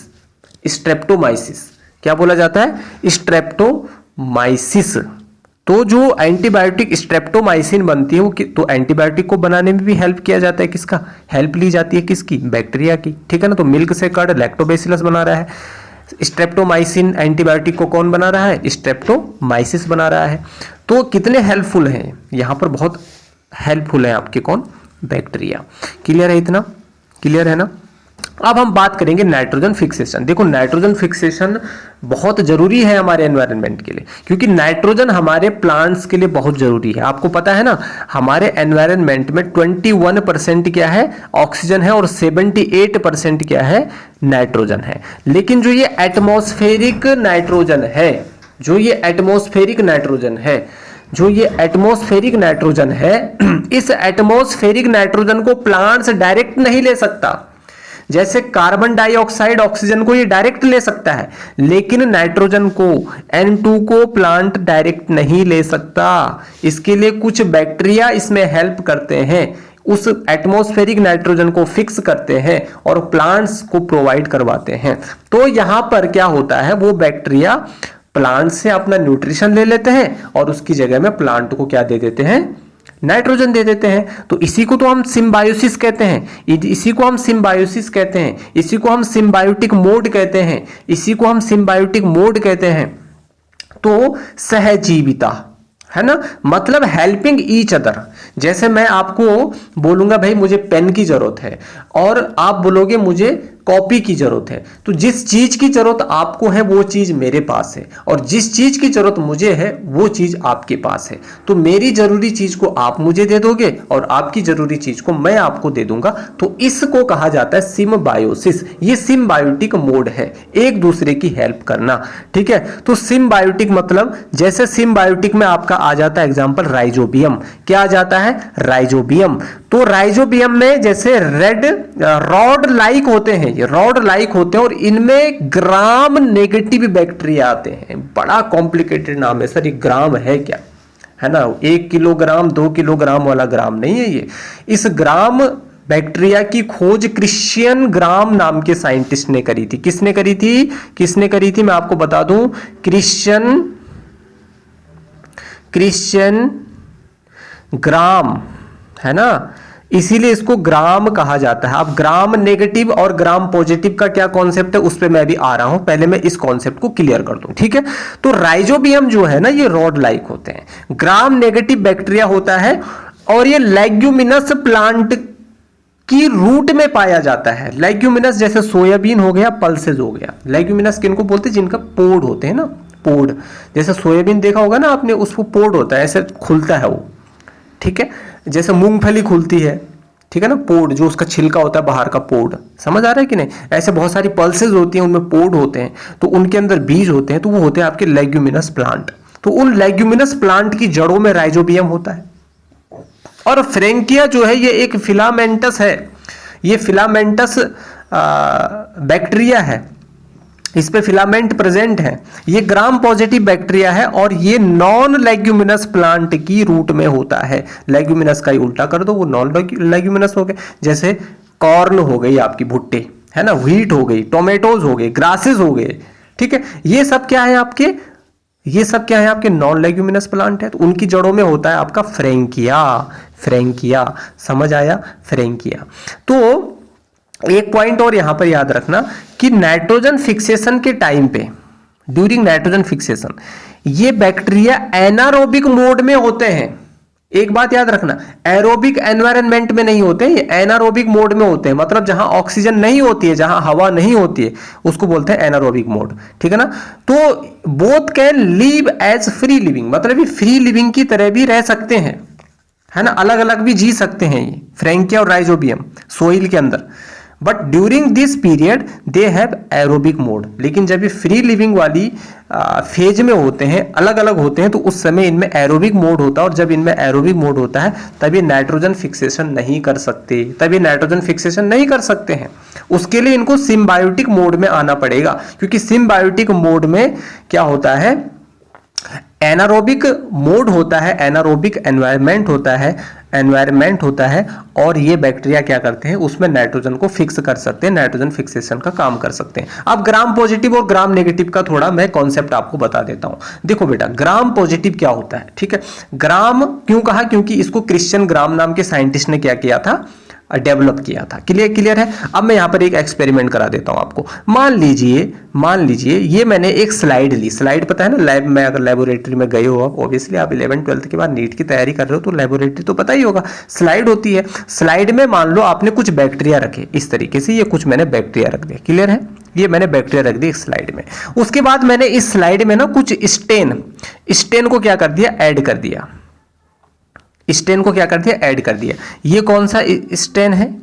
क्या बोला जाता है? स्ट्रेप्टोमाइसिस। तो जो एंटीबायोटिक स्ट्रेप्टोमाइसिन बनती है वो तो एंटीबायोटिक को बनाने में भी हेल्प किया जाता है। किसका हेल्प ली जाती है? किसकी? बैक्टीरिया की। ठीक है ना। तो मिल्क से कर्ड लैक्टोबैसिलस बना रहा है, स्ट्रेप्टोमाइसिन एंटीबायोटिक को कौन बना रहा है? स्ट्रेप्टोमाइसिस बना रहा है। तो कितने हेल्पफुल हैं यहां पर? बहुत हेल्पफुल है आपके कौन? बैक्टीरिया। क्लियर है इतना? क्लियर है ना। अब हम बात करेंगे नाइट्रोजन फिक्सेशन। देखो नाइट्रोजन फिक्सेशन बहुत जरूरी है हमारे एनवायरनमेंट के लिए, क्योंकि नाइट्रोजन हमारे प्लांट्स के लिए बहुत जरूरी है। आपको पता है ना, हमारे एनवायरनमेंट में 21% क्या है? ऑक्सीजन है और 78% क्या है? नाइट्रोजन है। लेकिन जो ये एटमॉस्फेरिक नाइट्रोजन है, इस एटमॉस्फेरिक नाइट्रोजन को प्लांट्स डायरेक्ट नहीं ले सकता। जैसे कार्बन डाइऑक्साइड ऑक्सीजन को ये डायरेक्ट ले सकता है, लेकिन नाइट्रोजन को, N2 को प्लांट डायरेक्ट नहीं ले सकता। इसके लिए कुछ बैक्टीरिया इसमें हेल्प करते हैं, उस एटमॉस्फेरिक नाइट्रोजन को फिक्स करते हैं और प्लांट्स को प्रोवाइड करवाते हैं। तो यहां पर क्या होता है, वो बैक्टीरिया प्लांट से अपना न्यूट्रिशन ले लेते हैं और उसकी जगह में प्लांट को क्या दे देते हैं? नाइट्रोजन दे देते हैं। तो इसी को तो हम सिम्बायोसिस कहते हैं, इसी को हम सिम्बायोटिक मोड कहते हैं। तो सहजीविता, है ना, मतलब हेल्पिंग ईच अदर। जैसे मैं आपको बोलूंगा भाई मुझे पेन की जरूरत है और आप बोलोगे मुझे कॉपी की जरूरत है, तो जिस चीज की जरूरत आपको है वो चीज मेरे पास है और जिस चीज की जरूरत मुझे है वो चीज आपके पास है। तो मेरी जरूरी चीज को आप मुझे दे दोगे और आपकी जरूरी चीज को मैं आपको दे दूंगा। तो इसको कहा जाता है सिम्बायोसिस। ये सिम्बायोटिक मोड है, एक दूसरे की हेल्प करना। ठीक है। तो सिम्बायोटिक मतलब, जैसे सिम्बायोटिक में आपका आ जाता है एग्जांपल राइजोबियम। क्या आ जाता है? राइजोबियम। तो राइजोबियम में जैसे रेड रॉड लाइक होते हैं, ये रॉड लाइक होते हैं और इनमें ग्राम नेगेटिव बैक्टीरिया आते हैं। बड़ा कॉम्प्लिकेटेड नाम है सर, ये ग्राम है क्या, है ना? 1 किलोग्राम 2 किलोग्राम वाला ग्राम नहीं है ये। इस ग्राम बैक्टीरिया की खोज क्रिश्चियन ग्राम नाम के साइंटिस्ट ने करी थी। किसने करी थी? मैं आपको बता दूं, क्रिश्चियन ग्राम, है ना, इसीलिए इसको ग्राम कहा जाता है। अब ग्राम नेगेटिव और ग्राम पॉजिटिव का क्या कॉन्सेप्ट है उस पे मैं भी आ रहा हूं, पहले मैं इस कॉन्सेप्ट को क्लियर कर दूं। ठीक है। तो राइजोबियम जो है ना, ये रॉड लाइक होते हैं, ग्राम नेगेटिव बैक्टीरिया होता है और ये लेग्यूमिनस प्लांट की रूट में पाया जाता है। लेग्यूमिनस जैसे सोयाबीन हो गया, पल्सेज हो गया। लेग्यूमिनस किनको बोलते हैं? जिनका पोड होते हैं ना, पोड। जैसे सोयाबीन देखा होगा ना आपने, उसको पोड होता है, ऐसे खुलता है वो। ठीक है। जैसे मूंगफली खुलती है, ठीक है ना, पोड, जो उसका छिलका होता है बाहर का पोड, समझ आ रहा है कि नहीं? ऐसे बहुत सारी पल्सेज होती हैं, उनमें पोड होते हैं, तो उनके अंदर बीज होते हैं, तो वो होते हैं आपके लेग्यूमिनस प्लांट। तो उन लेग्यूमिनस प्लांट की जड़ों में राइजोबियम होता है। और फ्रेंकिया जो है ये एक फिलामेंटस है, ये फिलामेंटस बैक्टीरिया है, इस पे फिलामेंट प्रेजेंट है। ये ग्राम पॉजिटिव बैक्टीरिया है और ये नॉन लेग्यूमिनस प्लांट की रूट में होता है। लेग्यूमिनस का ही उल्टा कर दो, वो नॉन लेग्यूमिनस हो गए। जैसे कॉर्न हो गई आपकी, भुट्टे, है ना, व्हीट हो गई, टोमेटोज हो गए, ग्रासेस हो गए। ठीक है। ये सब क्या है आपके? ये सब क्या है आपके नॉन लेग्यूमिनस प्लांट है, तो उनकी जड़ों में होता है आपका फ्रेंकिया। फ्रेंकिया, समझ आया, फ्रेंकिया। तो एक पॉइंट और यहां पर याद रखना कि नाइट्रोजन फिक्सेशन के टाइम पे, ड्यूरिंग नाइट्रोजन फिक्सेशन, ये बैक्टीरिया एनारोबिक मोड में होते हैं। एक बात याद रखना, एरोबिक एनवायरनमेंट में नहीं होते, ये एनारोबिक मोड में होते हैं, मतलब जहां ऑक्सीजन नहीं होती है, जहां हवा नहीं होती है, उसको बोलते हैं एनारोबिक मोड, ठीक है ना। तो both can live as free living, मतलब ये फ्री लिविंग की तरह भी रह सकते हैं, है ना, अलग अलग भी जी सकते हैं ये फ्रेंकिया और राइजोबियम सोइल के अंदर। But during this period they have aerobic mode, लेकिन जब ये फ्री लिविंग वाली फेज में होते हैं, अलग अलग होते हैं, तो उस समय इनमें एरोबिक मोड होता है, और जब इनमें एरोबिक मोड होता है तब ये नाइट्रोजन फिक्सेशन नहीं कर सकते, तब ये नाइट्रोजन फिक्सेशन नहीं कर सकते हैं। उसके लिए इनको सिम्बायोटिक मोड में आना पड़ेगा, क्योंकि सिम्बायोटिक मोड में क्या होता है, एनारोबिक मोड होता है, एनारोबिक एनवायरनमेंट होता है, और ये बैक्टीरिया क्या करते हैं, उसमें नाइट्रोजन को फिक्स कर सकते हैं, नाइट्रोजन फिक्सेशन का काम कर सकते हैं। अब ग्राम पॉजिटिव और ग्राम नेगेटिव का थोड़ा मैं कॉन्सेप्ट आपको बता देता हूं। देखो बेटा, ग्राम पॉजिटिव क्या होता है, ठीक है। ग्राम क्यों कहा, क्योंकि इसको क्रिश्चियन ग्राम नाम के साइंटिस्ट ने क्या किया था, डेवलप किया था। क्लियर है। अब मैं यहां पर एक एक्सपेरिमेंट करा देता हूं आपको। मान लीजिए ये मैंने एक स्लाइड ली, स्लाइड पता है ना, लैब में अगर लेबोरेटरी में गए हो आप, ऑब्वियसली आप 11th 12th के बाद नीट की तैयारी कर रहे हो तो लेबोरेटरी तो पता ही होगा, स्लाइड होती है। स्लाइड में मान लो आपने कुछ बैक्टीरिया रखे इस तरीके से, ये कुछ मैंने बैक्टीरिया रख दिया, क्लियर है, ये मैंने बैक्टीरिया रख दी इस स्लाइड में। उसके बाद मैंने इस स्लाइड में ना कुछ स्टेन को क्या कर दिया, ऐड कर दिया, स्टेन को क्या कर दिया, ऐड कर दिया। ये कौन सा स्टेन है,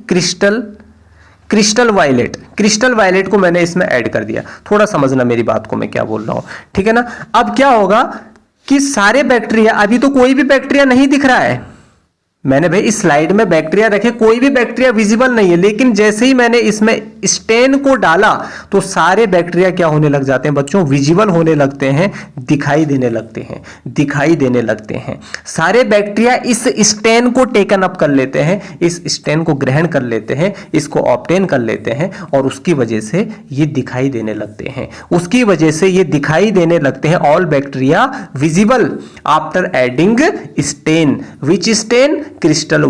क्रिस्टल वायलेट को मैंने इसमें ऐड कर दिया। थोड़ा समझना मेरी बात को, मैं क्या बोल रहा हूं, ठीक है ना। अब क्या होगा कि सारे बैक्टीरिया, अभी तो कोई भी बैक्टीरिया नहीं दिख रहा है, मैंने भाई इस स्लाइड में बैक्टीरिया रखे, कोई भी बैक्टीरिया विजिबल नहीं है, लेकिन जैसे ही मैंने इसमें स्टेन को डाला तो सारे बैक्टीरिया क्या होने लग जाते हैं बच्चों, विजिबल होने लगते हैं, दिखाई देने लगते हैं। सारे बैक्टीरिया इस स्टेन को टेकन अप कर लेते हैं, इस स्टेन को ग्रहण कर लेते हैं, इसको ऑब्टेन कर लेते हैं, और उसकी वजह से ये दिखाई देने लगते हैं, all bacteria visible after adding stain. Which stain, crystal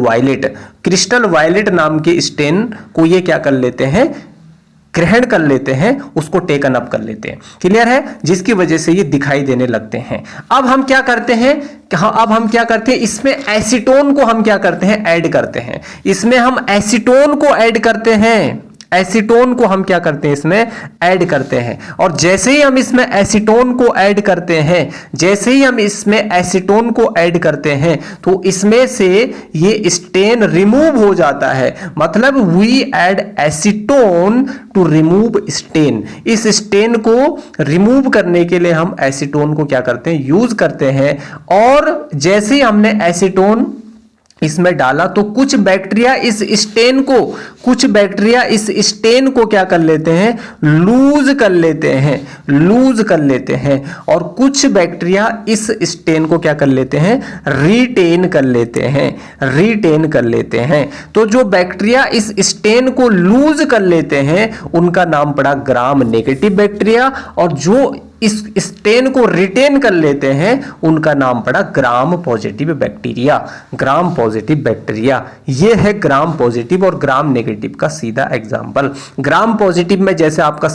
violet नाम के स्टेन को ये क्या कर लेते हैं, ग्रहण कर लेते हैं, उसको टेकन अप कर लेते हैं, क्लियर है, जिसकी वजह से ये दिखाई देने लगते हैं। अब हम क्या करते हैं, इसमें एसीटोन को हम क्या करते हैं, ऐड करते हैं, इसमें हम एसीटोन को ऐड करते हैं, एसीटोन को हम क्या करते हैं, इसमें ऐड करते हैं। और जैसे ही हम इसमें एसीटोन को ऐड करते हैं तो इसमें से ये स्टेन रिमूव हो जाता है, मतलब we add acetone to remove stain. इस स्टेन को रिमूव करने के लिए हम एसीटोन को क्या करते हैं, यूज करते हैं। और जैसे ही हमने एसीटोन इसमें डाला तो कुछ बैक्टीरिया इस स्टेन को क्या कर लेते हैं, लूज कर लेते हैं, और कुछ बैक्टीरिया इस स्टेन को क्या कर लेते हैं, रिटेन कर लेते हैं। तो जो बैक्टीरिया इस स्टेन को लूज कर लेते हैं उनका नाम पड़ा ग्राम नेगेटिव बैक्टीरिया, और जो इस स्टेन को रिटेन कर लेते हैं उनका नाम पड़ा ग्राम पॉजिटिव बैक्टीरिया। ये है ग्राम पॉजिटिव और ग्राम नेगेटिव का सीधा एग्जांपल। ग्राम पॉजिटिव में जैसे आपका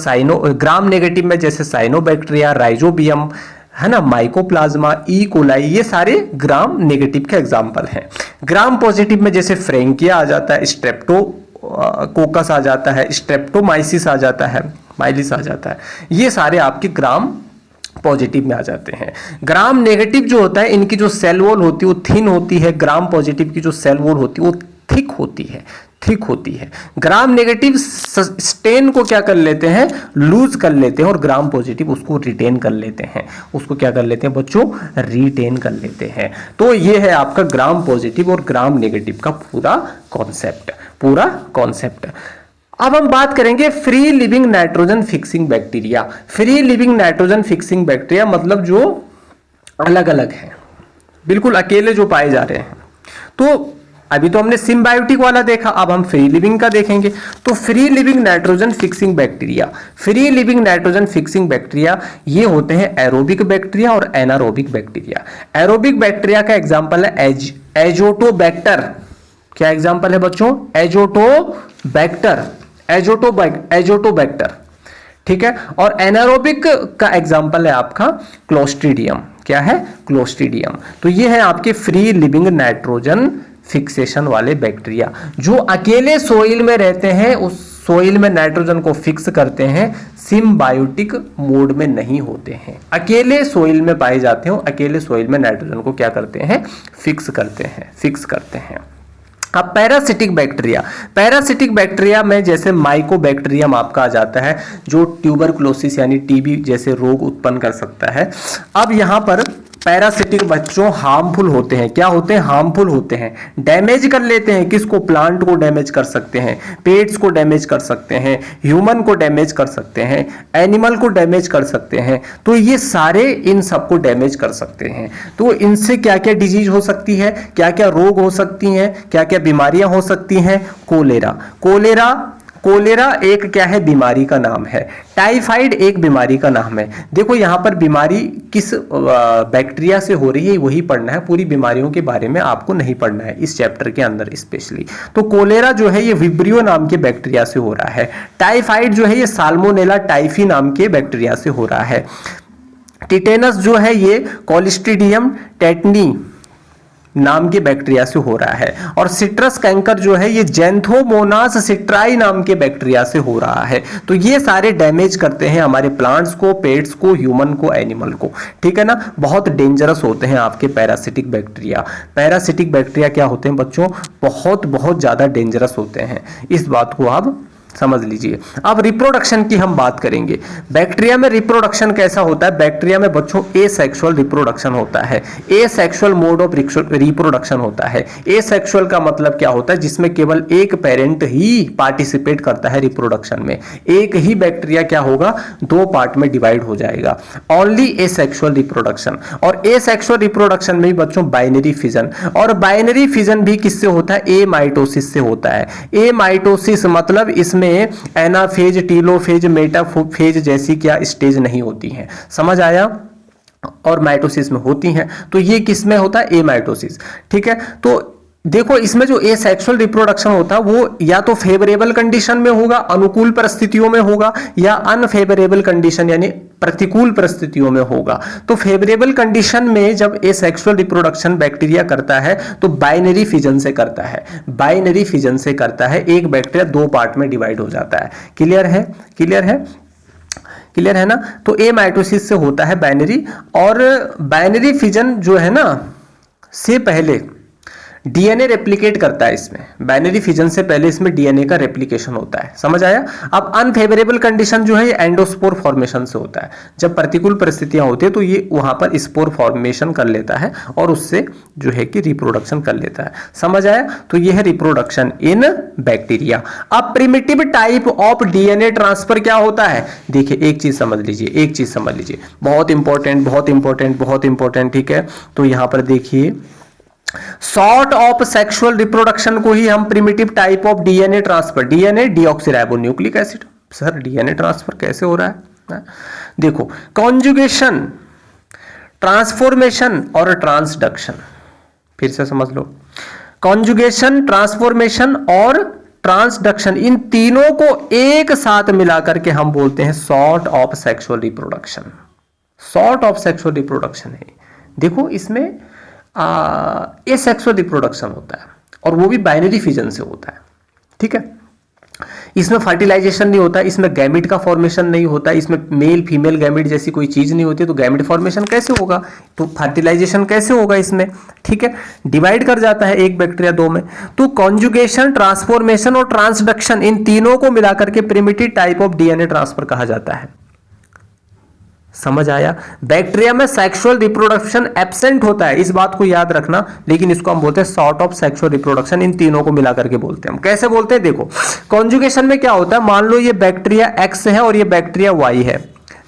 ग्राम नेगेटिव में जैसे साइनोबैक्टीरिया, राइजोबियम, है ना, माइकोप्लाज्मा, ई कोलाई, ये सारे ग्राम नेगेटिव के एग्जांपल हैं। ग्राम पॉजिटिव में जैसे फ्रेंकिया आ जाता है, स्ट्रेप्टोकोकस आ जाता है, स्ट्रेप्टोमाइसिस आ जाता है, माइलिस आ जाता है, ये सारे आपके ग्राम पॉजिटिव में आ जाते हैं। ग्राम नेगेटिव जो होता है, इनकी जो सेल वॉल होती है वो थिन होती है, ग्राम पॉजिटिव की जो सेल वॉल होती है वो थिक होती है। ग्राम नेगेटिव स्टेन को क्या कर लेते हैं, लूज कर लेते हैं, और ग्राम पॉजिटिव उसको रिटेन कर लेते हैं, उसको क्या कर लेते हैं बच्चों, रिटेन कर लेते हैं। तो ये है आपका ग्राम पॉजिटिव और ग्राम नेगेटिव का पूरा कॉन्सेप्ट। अब हम बात करेंगे free living nitrogen fixing bacteria. Free living nitrogen fixing bacteria मतलब जो अलग अलग है, बिल्कुल अकेले जो पाए जा रहे हैं। तो अभी तो हमने सिम्बायोटिक वाला देखा, अब हम फ्री लिविंग का देखेंगे। तो free living nitrogen fixing bacteria, free living nitrogen fixing bacteria ये होते हैं एरोबिक बैक्टीरिया और एनारोबिक बैक्टीरिया। एरोबिक बैक्टीरिया का एग्जांपल है एजोटोबैक्टर। क्या एग्जांपल है बच्चों? एजोटोबैक्टर, एजोटोबैक्टर, ठीक है। और एनारोबिक का एग्जांपल है आपका क्लोस्ट्रीडियम। क्या है? क्लोस्ट्रीडियम। तो ये है आपके फ्री लिविंग नाइट्रोजन फिक्सेशन वाले बैक्टीरिया जो अकेले सोइल में रहते हैं, उस सोइल में नाइट्रोजन को फिक्स करते हैं, सिम्बायोटिक मोड में नहीं होते हैं, अकेले सोइल में पाए जाते हैं, अकेले सोइल में नाइट्रोजन को क्या करते हैं? फिक्स करते हैं। अब पैरासिटिक बैक्टीरिया, पैरासिटिक बैक्टीरिया में जैसे माइकोबैक्टीरियम आपका आ जाता है जो ट्यूबरकुलोसिस यानी टीबी जैसे रोग उत्पन्न कर सकता है। अब यहां पर पैरासिटिक बच्चों हार्मफुल होते हैं। क्या होते हैं? हार्मफुल होते हैं, डैमेज कर लेते हैं। किसको? प्लांट को डैमेज कर सकते हैं, पेट्स को डैमेज कर सकते हैं, ह्यूमन को डैमेज कर सकते हैं, एनिमल को डैमेज कर सकते हैं। तो ये सारे इन सबको डैमेज कर सकते हैं। तो इनसे क्या क्या डिजीज हो सकती है, क्या क्या रोग हो सकती हैं, क्या क्या बीमारियां हो सकती हैं? कोलेरा एक क्या है? बीमारी का नाम है। टाइफाइड एक बीमारी का नाम है। देखो यहां पर बीमारी किस बैक्टीरिया से हो रही है वही पढ़ना है, पूरी बीमारियों के बारे में आपको नहीं पढ़ना है इस चैप्टर के अंदर स्पेशली। तो कोलेरा जो है ये विब्रियो नाम के बैक्टीरिया से हो रहा है। टाइफाइड जो है ये साल्मोनेला टाइफी नाम के बैक्टीरिया से हो रहा है। टिटेनस जो है ये कॉलिस्ट्रीडियम टेटनी नाम के बैक्टीरिया से हो रहा है। और सिट्रस कैंकर जो है ये जेंथोमोनास सिट्राई नाम के बैक्टीरिया से हो रहा है। तो ये सारे डैमेज करते हैं हमारे प्लांट्स को, पेट्स को, ह्यूमन को, एनिमल को, ठीक है ना। बहुत डेंजरस होते हैं आपके पैरासिटिक बैक्टीरिया। पैरासिटिक बैक्टीरिया क्या होते हैं बच्चों? बहुत ज्यादा डेंजरस होते हैं, इस बात को आप समझ लीजिए। अब रिप्रोडक्शन की हम बात करेंगे। बैक्टीरिया में रिप्रोडक्शन कैसा होता है? बैक्टीरिया में बच्चों एसेक्सुअल रिप्रोडक्शन होता है, एसेक्सुअल मोड ऑफ रिप्रोडक्शन होता है। एसेक्सुअल का मतलब क्या होता है? जिसमें केवल एक पेरेंट ही पार्टिसिपेट करता है रिप्रोडक्शन में। एक ही बैक्टीरिया क्या होगा? दो पार्ट में डिवाइड हो जाएगा। Only asexual reproduction. और एसेक्सुअल रिप्रोडक्शन में भी बच्चों बाइनरी फिजन, और बाइनरी फिजन भी किससे होता है? एमाइटोसिस से होता है। एमाइटोसिस मतलब इसमें एनाफेज, टीलोफेज, मेटाफेज जैसी क्या स्टेज नहीं होती हैं, समझ आया? और माइटोसिस में होती हैं। तो ये किस में होता है? एमाइटोसिस, ठीक है। तो देखो इसमें जो एसेक्सुअल रिप्रोडक्शन होता है वो या तो फेवरेबल कंडीशन में होगा, अनुकूल परिस्थितियों में होगा, या अनफेवरेबल कंडीशन यानी प्रतिकूल परिस्थितियों में होगा। तो फेवरेबल कंडीशन में जब एसेक्सुअल रिप्रोडक्शन बैक्टीरिया करता है तो बाइनरी फिजन से करता है, बाइनरी फिजन से करता है। एक बैक्टीरिया दो पार्ट में डिवाइड हो जाता है। क्लियर है? क्लियर है ना। तो एमाइटोसिस से होता है बाइनरी। और बाइनरी फिजन जो है ना से पहले डीएनए रेप्लिकेट करता है। इसमें बाइनरी फिजन से पहले इसमें डीएनए का रेप्लिकेशन होता है, समझ आया। अब अनफेवरेबल कंडीशन जो है ये एंडोस्पोर फॉर्मेशन से होता है। जब प्रतिकूल परिस्थितियां होती है तो ये वहां पर स्पोर फॉर्मेशन कर लेता है और उससे जो है कि रिप्रोडक्शन कर लेता है, समझ आया। तो ये है रिप्रोडक्शन इन बैक्टीरिया। अब primitive type of DNA transfer क्या होता है? देखिए एक चीज समझ लीजिए, बहुत इंपॉर्टेंट, ठीक है। तो यहां पर देखिए सॉर्ट ऑफ सेक्सुअल रिप्रोडक्शन को ही हम primitive type of DNA transfer, DNA deoxyribonucleic acid. Sir DNA transfer कैसे हो रहा है? देखो कॉन्जुगेशन, ट्रांसफॉर्मेशन और ट्रांसडक्शन, फिर से समझ लो। कॉन्जुगेशन, ट्रांसफॉर्मेशन और ट्रांसडक्शन, इन तीनों को एक साथ मिलाकर के हम बोलते हैं sort of sexual reproduction. Sort of sexual reproduction है। देखो इसमें एसेक्सुअल रिप्रोडक्शन होता है और वो भी बाइनरी फिजन से होता है, ठीक है। इसमें फर्टिलाइजेशन नहीं होता, इसमें गैमिट का फॉर्मेशन नहीं होता, इसमें मेल फीमेल गैमिट जैसी कोई चीज नहीं होती। तो गैमिट फॉर्मेशन कैसे होगा? तो फर्टिलाइजेशन कैसे होगा इसमें? ठीक है, डिवाइड कर जाता है एक बैक्टीरिया दो में। तो कॉन्जुगेशन, ट्रांसफॉर्मेशन और ट्रांसडक्शन, इन तीनों को मिलाकर के primitive type of DNA transfer कहा जाता है, समझ आया। बैक्टीरिया में सेक्सुअल रिप्रोडक्शन एब्सेंट होता है, इस बात को याद रखना, लेकिन इसको हम बोलते हैं सॉर्ट ऑफ सेक्सुअल रिप्रोडक्शन। इन तीनों को मिलाकर के बोलते हैं हम। कैसे बोलते हैं? देखो कॉन्जुगेशन में क्या होता है, मान लो ये बैक्टीरिया एक्स है और ये बैक्टीरिया वाई है।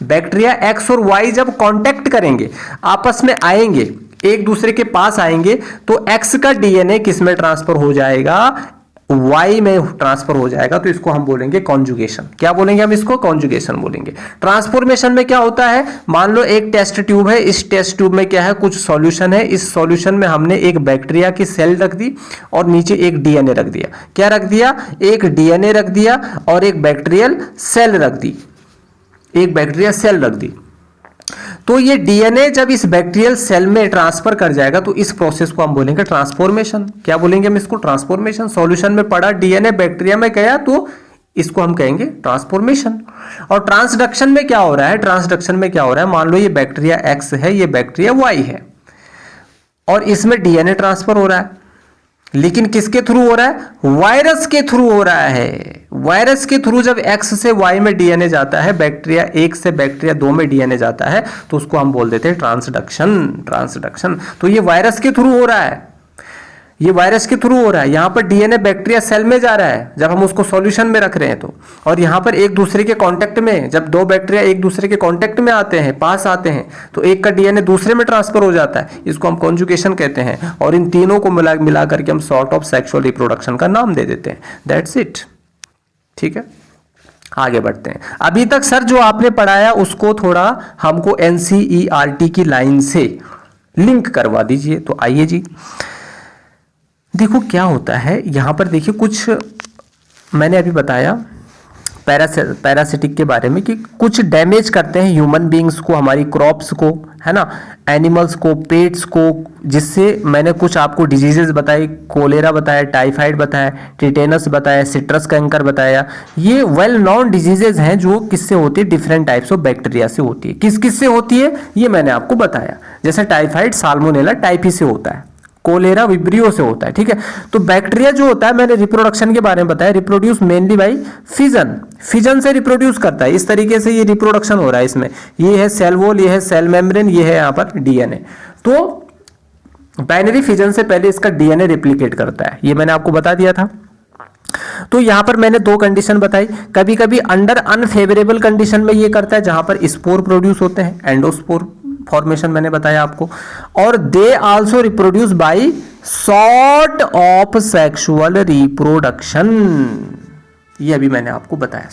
बैक्टीरिया एक्स और वाई जब कांटेक्ट करेंगे, आपस में आएंगे, एक दूसरे के पास आएंगे तो X का डीएनए किस में ट्रांसफर हो जाएगा, Y में ट्रांसफर हो जाएगा, तो इसको हम बोलेंगे कॉन्जुगेशन। क्या बोलेंगे हम इसको, कॉन्जुगेशन बोलेंगे। ट्रांसफॉर्मेशन में क्या होता है, मान लो एक टेस्ट ट्यूब है, इस टेस्ट ट्यूब में क्या है, कुछ सॉल्यूशन है, इस सॉल्यूशन में हमने एक बैक्टीरिया की सेल रख दी और नीचे एक डीएनए रख दिया। क्या रख दिया, एक डीएनए रख दिया और एक बैक्टीरियल सेल रख दी, एक बैक्टीरिया सेल रख दी। तो ये डीएनए जब इस बैक्टीरियल सेल में ट्रांसफर कर जाएगा तो इस प्रोसेस को हम बोलेंगे ट्रांसफॉर्मेशन। क्या बोलेंगे हम इसको, ट्रांसफॉर्मेशन। सॉल्यूशन में पड़ा डीएनए बैक्टीरिया में गया तो इसको हम कहेंगे ट्रांसफॉर्मेशन। और ट्रांसडक्शन में क्या हो रहा है, ट्रांसडक्शन में क्या हो रहा है, मान लो ये बैक्टीरिया एक्स है, ये बैक्टीरिया वाई है और इसमें डीएनए ट्रांसफर हो रहा है, लेकिन किसके थ्रू हो रहा है, वायरस के थ्रू हो रहा है। वायरस के थ्रू जब X से Y में डीएनए जाता है, बैक्टीरिया 1 से बैक्टीरिया 2 में डीएनए जाता है, तो उसको हम बोल देते हैं ट्रांसडक्शन। ट्रांसडक्शन तो ये वायरस के थ्रू हो रहा है, ये वायरस के थ्रू हो रहा है। यहां पर डीएनए बैक्टीरिया सेल में जा रहा है जब हम उसको सॉल्यूशन में रख रहे हैं तो, और यहां पर एक दूसरे के कांटेक्ट में, जब दो बैक्टीरिया एक दूसरे के कांटेक्ट में आते हैं, पास आते हैं, तो एक का डीएनए दूसरे में ट्रांसफर हो जाता है, इसको हम कॉन्जुगेशन कहते हैं। और इन तीनों को मिला करके हम सॉर्ट ऑफ सेक्सुअल रिप्रोडक्शन का नाम दे देते हैं। That's it. ठीक है, आगे बढ़ते हैं। अभी तक सर जो आपने पढ़ाया उसको थोड़ा हमको एनसीईआरटी की लाइन से लिंक करवा दीजिए। तो आइए जी, देखो क्या होता है यहां पर, देखिए कुछ मैंने अभी बताया पैरासिटिक के बारे में कि कुछ डैमेज करते हैं ह्यूमन बींग्स को, हमारी क्रॉप्स को, है ना, एनिमल्स को, पेट्स को, जिससे मैंने कुछ आपको डिजीजेस बताई, कोलेरा बताया, टाइफाइड बताया, टिटेनस बताया, सिट्रस कैंकर बताया। ये वेल नॉन डिजीजेज हैं जो किससे होती है, डिफरेंट टाइप्स ऑफ बैक्टीरिया से होती है। किस किस से होती है ये मैंने आपको बताया। जैसे टाइफाइड साल्मोनेला टाइफी से होता है, कोलेरा विब्रियो से होता है। ठीक है, तो बैक्टीरिया जो होता है, मैंने रिप्रोडक्शन के बारे में बताया, reproduce mainly by fission, fission से रिप्रोड्यूस करता है। इस तरीके से ये रिप्रोडक्शन हो रहा है इसमें। ये है सेल वॉल, ये है सेल मेम्ब्रेन, ये है यहाँ पर डीएनए। तो बाइनरी फिजन से पहले इसका डीएनए रेप्लिकेट करता है, ये मैंने आपको बता दिया था। तो यहां पर मैंने दो कंडीशन बताई, कभी कभी अंडर अनफेवरेबल कंडीशन में ये करता है जहां पर स्पोर प्रोड्यूस होते हैं, एंडोस्पोर फॉर्मेशन मैंने बताया आपको। और they also reproduce by sort of sexual reproduction, ये अभी मैंने आपको बताया।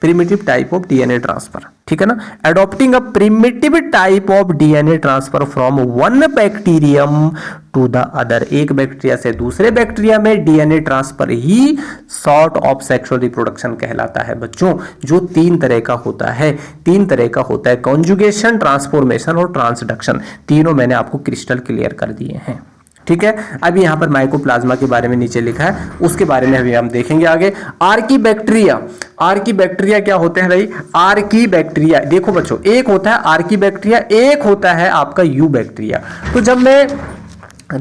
Primitive type of DNA transfer, ठीक है ना, adopting a primitive type of DNA transfer from one bacterium to the other. एक बैक्टीरिया से दूसरे बैक्टीरिया में डीएनए ट्रांसफर ही सॉर्ट ऑफ सेक्सुअल रिप्रोडक्शन कहलाता है बच्चों, जो तीन तरह का होता है। तीन तरह का होता है, कॉन्जुगेशन, ट्रांसफॉर्मेशन और ट्रांसडक्शन। तीनों मैंने आपको क्रिस्टल क्लियर कर दिए हैं। ठीक है, अभी यहां पर माइकोप्लाज्मा के बारे में नीचे लिखा है, उसके बारे में अभी हम देखेंगे आगे। आर्की बैक्टीरिया, आर्की बैक्टीरिया क्या होते हैं भाई, आर्की बैक्टीरिया देखो बच्चों, एक होता है आर्की बैक्टीरिया, एक होता है आपका यू बैक्टीरिया। तो जब मैं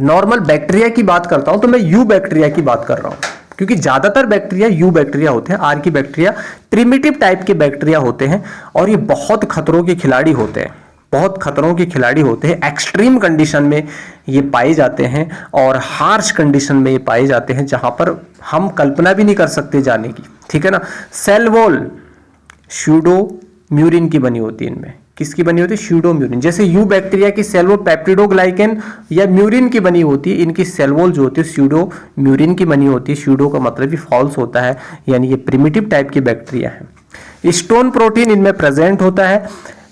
नॉर्मल बैक्टीरिया की बात करता हूं तो मैं यू बैक्टीरिया की बात कर रहा हूं, क्योंकि ज्यादातर बैक्टीरिया यू बैक्टीरिया होते हैं। आर्की बैक्टीरिया प्रिमिटिव टाइप के बैक्टीरिया होते हैं और ये बहुत खतरों के खिलाड़ी होते हैं, बहुत खतरों के खिलाड़ी होते हैं। एक्सट्रीम कंडीशन में ये पाए जाते हैं और हार्श कंडीशन में ये पाए जाते हैं जहां पर हम कल्पना भी नहीं कर सकते जाने की। ठीक है ना, सेल वॉल स्यूडो म्यूरिन की बनी होती है, इनमें किसकी बनी होती है, स्यूडो म्यूरिन। जैसे यू बैक्टीरिया की सेल वॉल पेप्टिडोग्लाइकेन या म्यूरिन की बनी होती है, इनकी सेल वॉल जो होती है स्यूडो म्यूरिन की बनी होती है। स्यूडो का मतलब भी फॉल्स होता है, यानी ये प्रिमिटिव टाइप की बैक्टीरिया है। स्टोन प्रोटीन इनमें प्रेजेंट होता है।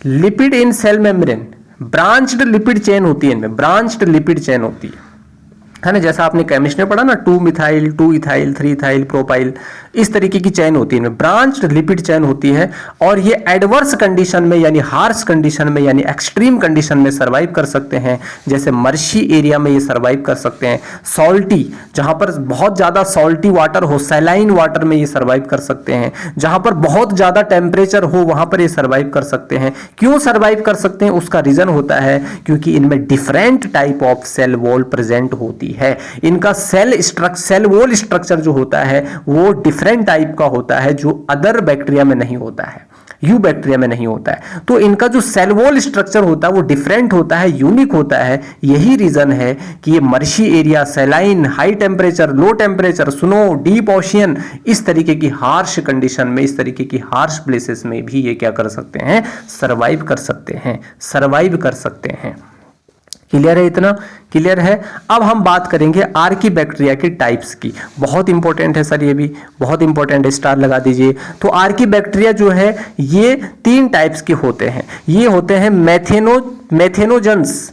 Lipid in cell membrane, branched lipid chain होती है इनमें, ब्रांच्ड लिपिड चेन होती है ना, जैसा आपने केमिस्ट्री में पढ़ा ना, 2 मिथाइल 2 इथाइल 3 इथाइल प्रोपाइल, इस तरीके की चेन होती है इनमें, ब्रांच्ड लिपिड चेन होती है। और ये एडवर्स कंडीशन में यानी हार्श कंडीशन में यानी एक्सट्रीम कंडीशन में सर्वाइव कर सकते हैं। जैसे मर्शी एरिया में ये सर्वाइव कर सकते हैं, सॉल्टी जहां पर बहुत ज्यादा सॉल्टी वाटर हो, सैलाइन वाटर में ये सर्वाइव कर सकते हैं, जहां पर बहुत ज्यादा टेम्परेचर हो वहां पर ये सर्वाइव कर सकते हैं। क्यों सर्वाइव कर सकते हैं, उसका रीजन होता है क्योंकि इनमें different type of cell wall present होती है। इनका सेल वॉल स्ट्रक्चर जो होता है वो डिफरेंट टाइप का होता है, जो अदर बैक्टीरिया में नहीं होता है, यू बैक्टीरिया में नहीं होता है। तो इनका जो सेल वॉल स्ट्रक्चर होता है वो डिफरेंट होता है, यूनिक होता है। यही रीजन है कि ये marshy area, saline, high temperature, low temperature, snow, deep ocean, इस तरीके की हार्श कंडीशन में, इस तरीके की हार्श प्लेसेस में भी ये क्या कर सकते हैं, सर्वाइव कर सकते हैं, सर्वाइव कर सकते हैं। क्लियर है इतना? क्लियर है। अब हम बात करेंगे आर्की बैक्टीरिया की टाइप्स की। बहुत इंपॉर्टेंट है सर, ये भी बहुत इंपॉर्टेंट है, स्टार लगा दीजिए। तो आर्की बैक्टीरिया जो है ये 3 टाइप्स के होते हैं। ये होते हैं मेथेनोजेंस,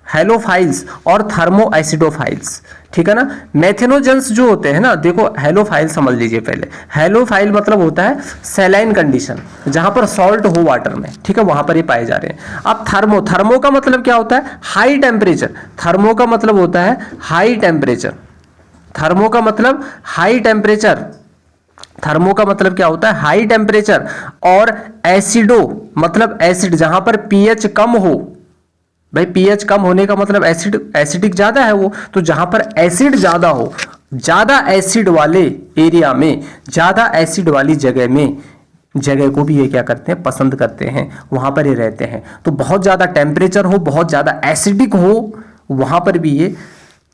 हेलोफाइल्स और थर्मोएसिडोफाइल्स। ठीक है ना। मेथेनोजेंस जो होते हैं ना, देखो हेलोफाइल समझ लीजिए पहले। हेलोफाइल मतलब होता है सैलाइन कंडीशन, जहां पर सॉल्ट हो वाटर में, ठीक है, वहां पर ये पाए जा रहे हैं। अब थर्मो का मतलब क्या होता है? High temperature. थर्मो का मतलब होता है हाई टेम्परेचर। थर्मो का मतलब हाई टेम्परेचर। थर्मो का मतलब क्या होता है? High temperature. और एसिडो मतलब एसिड, जहां पर पीएच कम हो। भाई पीएच कम होने का मतलब एसिडिक ज्यादा है वो, तो जहां पर एसिड ज्यादा हो, ज्यादा एसिड वाले एरिया में, ज्यादा एसिड वाली जगह को भी ये क्या करते हैं? पसंद करते हैं, वहां पर ये रहते हैं। तो बहुत ज्यादा टेम्परेचर हो, बहुत ज्यादा एसिडिक हो, वहां पर भी ये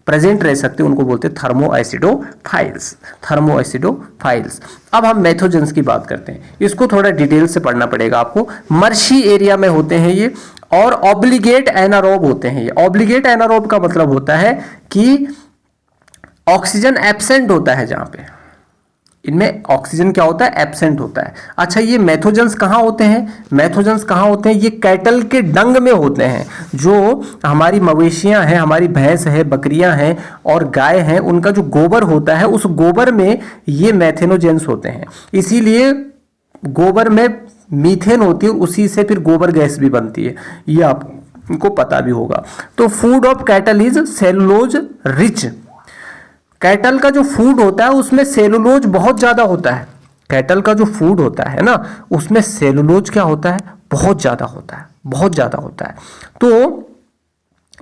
प्रेजेंट रह सकते हैं, उनको बोलते हैं थर्मोएसिडोफाइल्स। अब हम मेथोजेंस की बात करते हैं। इसको थोड़ा डिटेल से पढ़ना पड़ेगा आपको। मर्शी एरिया में होते हैं ये, और ऑब्लिगेट एनारोब होते हैं ये। ऑब्लिगेट एनारोब का मतलब होता है कि ऑक्सीजन एब्सेंट होता है, जहां पे इनमें ऑक्सीजन क्या होता है? एब्सेंट होता है। अच्छा, ये मेथोजेंस कहाँ होते हैं? मेथोजेंस कहाँ होते हैं? ये कैटल के डंग में होते हैं। जो हमारी मवेशियां हैं, हमारी भैंस है, बकरियां हैं और गाय हैं, उनका जो गोबर होता है, उस गोबर में ये मेथेनोजेंस होते हैं। इसीलिए गोबर में मीथेन होती है, उसी से फिर गोबर गैस भी बनती है, ये आपको पता भी होगा। तो food of cattle is cellulose rich. Cattle का जो फूड होता है उसमें सेलुलोज बहुत ज्यादा होता है। कैटल का जो फूड होता है ना, उसमें सेलुलोज क्या होता है? बहुत ज्यादा होता है, बहुत ज्यादा होता है। तो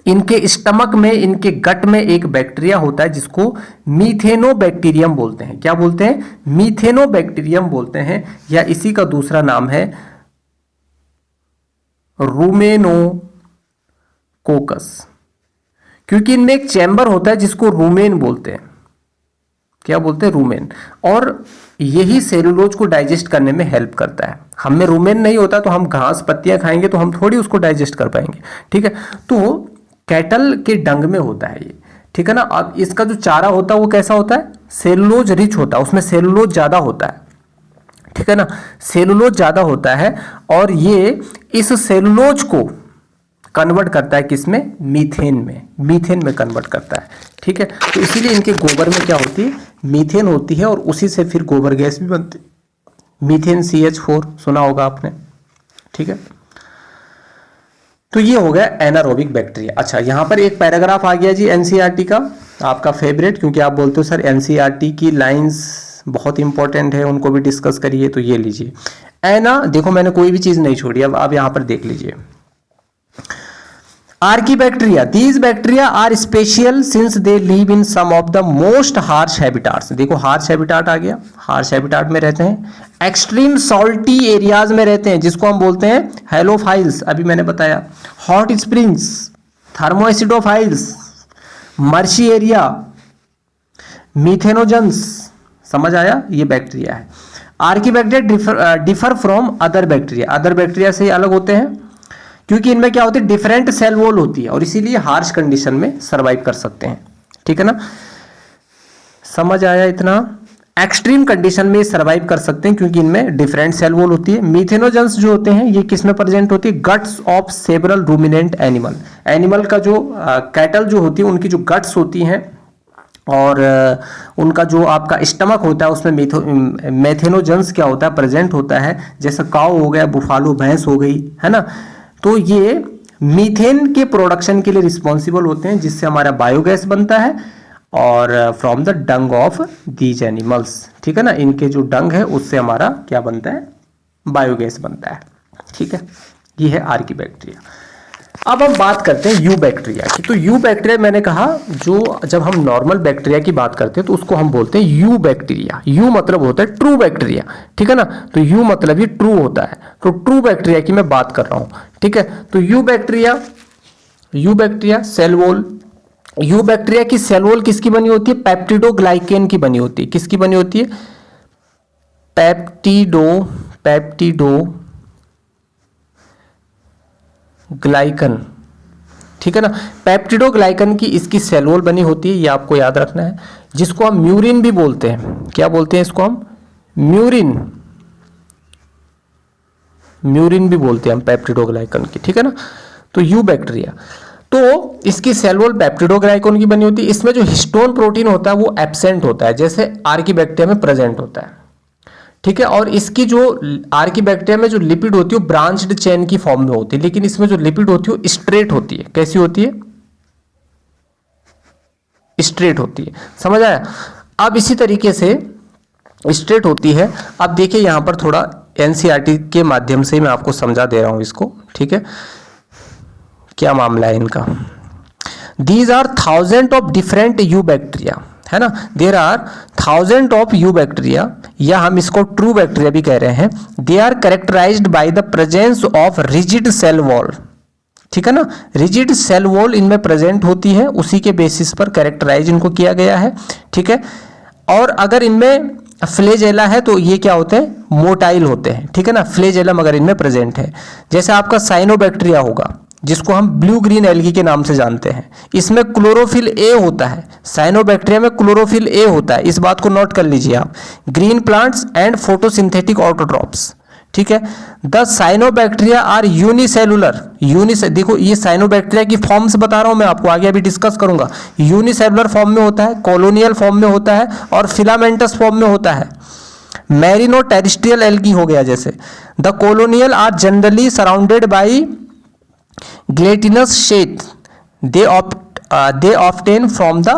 इनके स्टमक में, इनके गट में एक बैक्टीरिया होता है जिसको मीथेनोबैक्टीरियम बोलते हैं। क्या बोलते हैं? मीथेनोबैक्टीरियम बोलते हैं, या इसी का दूसरा नाम है रूमेनोकोकस। क्योंकि इनमें एक चैम्बर होता है जिसको रूमेन बोलते हैं। क्या बोलते हैं? रूमेन। और यही सेलुलोज को डाइजेस्ट करने में हेल्प करता है। हम में रूमेन नहीं होता तो हम घास पत्तियां खाएंगे तो हम थोड़ी उसको डाइजेस्ट कर पाएंगे। ठीक है। तो कैटल के डंग में होता है ये। ठीक है ना। अब इसका जो चारा होता है वो कैसा होता है? सेलुलोज रिच होता है, उसमें सेलुलोज ज्यादा होता है। ठीक है ना। सेलुलोज ज्यादा होता है और ये इस सेलुलोज को कन्वर्ट करता है किसमें? मीथेन में। मीथेन में कन्वर्ट करता है। ठीक है। तो इसीलिए इनके गोबर में क्या होती है? मीथेन होती है, और उसी से फिर गोबर गैस भी बनती है। मीथेन CH4 सुना होगा आपने। ठीक है। तो ये हो गया एनारोबिक बैक्टीरिया। अच्छा, यहां पर एक पैराग्राफ आ गया जी NCERT का, आपका फेवरेट, क्योंकि आप बोलते हो सर NCERT की लाइंस बहुत इंपॉर्टेंट है, उनको भी डिस्कस करिए। तो ये लीजिए एना, देखो मैंने कोई भी चीज नहीं छोड़ी। अब आप यहां पर देख लीजिए archaebacteria. These bacteria are special since they live in some of the most harsh habitats. देखो हार्श हैबिटाट आ गया, हार्श हैबिटाट में रहते हैं। एक्सट्रीम सॉल्टी एरियाज में रहते हैं, जिसको हम बोलते हैं हेलोफाइल्स, अभी मैंने बताया। Hot springs, thermoacidophiles, marshy area, methanogens. समझ आया? ये बैक्टीरिया है। Archaebacteria differ from other bacteria. Other bacteria से अलग होते हैं क्योंकि इनमें क्या होती है? डिफरेंट सेल वॉल होती है, और इसीलिए हार्श कंडीशन में सरवाइव कर सकते हैं। ठीक है ना। समझ आया इतना? एक्सट्रीम कंडीशन में सरवाइव कर सकते हैं क्योंकि इनमें डिफरेंट सेल वॉल होती है। मीथेनोजेंस जो होते हैं ये किस में प्रेजेंट होती है? Guts of several ruminant animal. Animal का जो कैटल जो होती है, उनकी जो गट्स होती हैं और उनका जो आपका स्टमक होता है, उसमें मेथेनोजेंस क्या होता है? प्रेजेंट होता है। जैसे काऊ हो गया, बुफालो भैंस हो गई, है ना। तो ये मीथेन के प्रोडक्शन के लिए रिस्पॉन्सिबल होते हैं, जिससे हमारा बायोगैस बनता है, और from the Dang of these animals. ठीक है ना। इनके जो डंग है उससे हमारा क्या बनता है? बायोगैस बनता है। ठीक है। ये है आर्कीबैक्टीरिया। अब हम बात करते हैं यू बैक्टीरिया की। तो यू बैक्टीरिया मैंने कहा, जो जब हम नॉर्मल बैक्टीरिया की बात करते हैं तो उसको हम बोलते हैं यू बैक्टीरिया। यू मतलब होता है ट्रू बैक्टीरिया। ठीक है ना। तो यू मतलब ये ट्रू होता है। तो ट्रू बैक्टीरिया की मैं बात कर रहा हूं। ठीक है। तो eubacteria cell wall. Eubacteria की सेल वॉल किसकी बनी होती है? पेप्टिडोग्लाइकेन की बनी होती है। किसकी बनी होती है? पेप्टिडोग्लाइकन, ठीक है ना। पेप्टिडोग्लाइकन की इसकी सेल वॉल बनी होती है, ये आपको याद रखना है, जिसको हम म्यूरिन भी बोलते हैं। क्या बोलते हैं इसको हम? म्यूरिन, म्यूरिन भी बोलते हैं हम पेप्टिडोग्लाइकन की, ठीक है ना। तो यू बैक्टीरिया, तो इसकी सेल वॉल पेप्टिडोग्लाइकन की बनी होती है। इसमें जो हिस्टोन प्रोटीन होता है वो एब्सेंट होता है, जैसे आर्कीबैक्टीरिया में प्रेजेंट होता है, ठीक है। और इसकी जो आर्कीबैक्टीरिया में जो लिपिड होती है वो ब्रांच्ड चेन की फॉर्म में होती है, लेकिन इसमें जो लिपिड होती है वो स्ट्रेट होती है। कैसी होती है? स्ट्रेट होती है, समझ आया। अब इसी तरीके से स्ट्रेट होती है। अब देखिए यहां पर थोड़ा एनसीईआरटी के माध्यम से मैं आपको समझा दे रहा हूं इसको, ठीक है। क्या मामला है इनका? These are thousand of different eubacteria, है ना। There are thousand of eubacteria, या हम इसको ट्रू बैक्टीरिया भी कह रहे हैं। They are characterised by the presence of rigid cell wall, ठीक है ना। रिजिड सेल वॉल इनमें प्रेजेंट होती है, उसी के बेसिस पर कैरेक्टराइज इनको किया गया है, ठीक है। और अगर इनमें फ्लेजेला है तो ये क्या होते हैं? मोटाइल होते हैं, ठीक है ना। फ्लेजेलम अगर इनमें प्रेजेंट है, जैसे आपका साइनोबैक्टीरिया होगा, जिसको हम ब्लू ग्रीन एल्गी के नाम से जानते हैं, इसमें क्लोरोफिल ए होता है। साइनोबैक्टीरिया में क्लोरोफिल ए होता है, इस बात को नोट कर लीजिए आप। Green plants and photosynthetic autotrophs, ठीक है। द साइनोबैक्टीरिया आर यूनिसेलुलर, देखो ये साइनोबैक्टीरिया की फॉर्म्स बता रहा हूं मैं आपको, आगे अभी डिस्कस करूंगा। यूनिसेलुलर फॉर्म में होता है, कॉलोनियल फॉर्म में होता है, और फिलामेंटस फॉर्म में होता है। मैरिनो टेरेस्ट्रियल एल्गी हो गया जैसे। The colonial are generally surrounded by gelatinous sheath, they obtain from the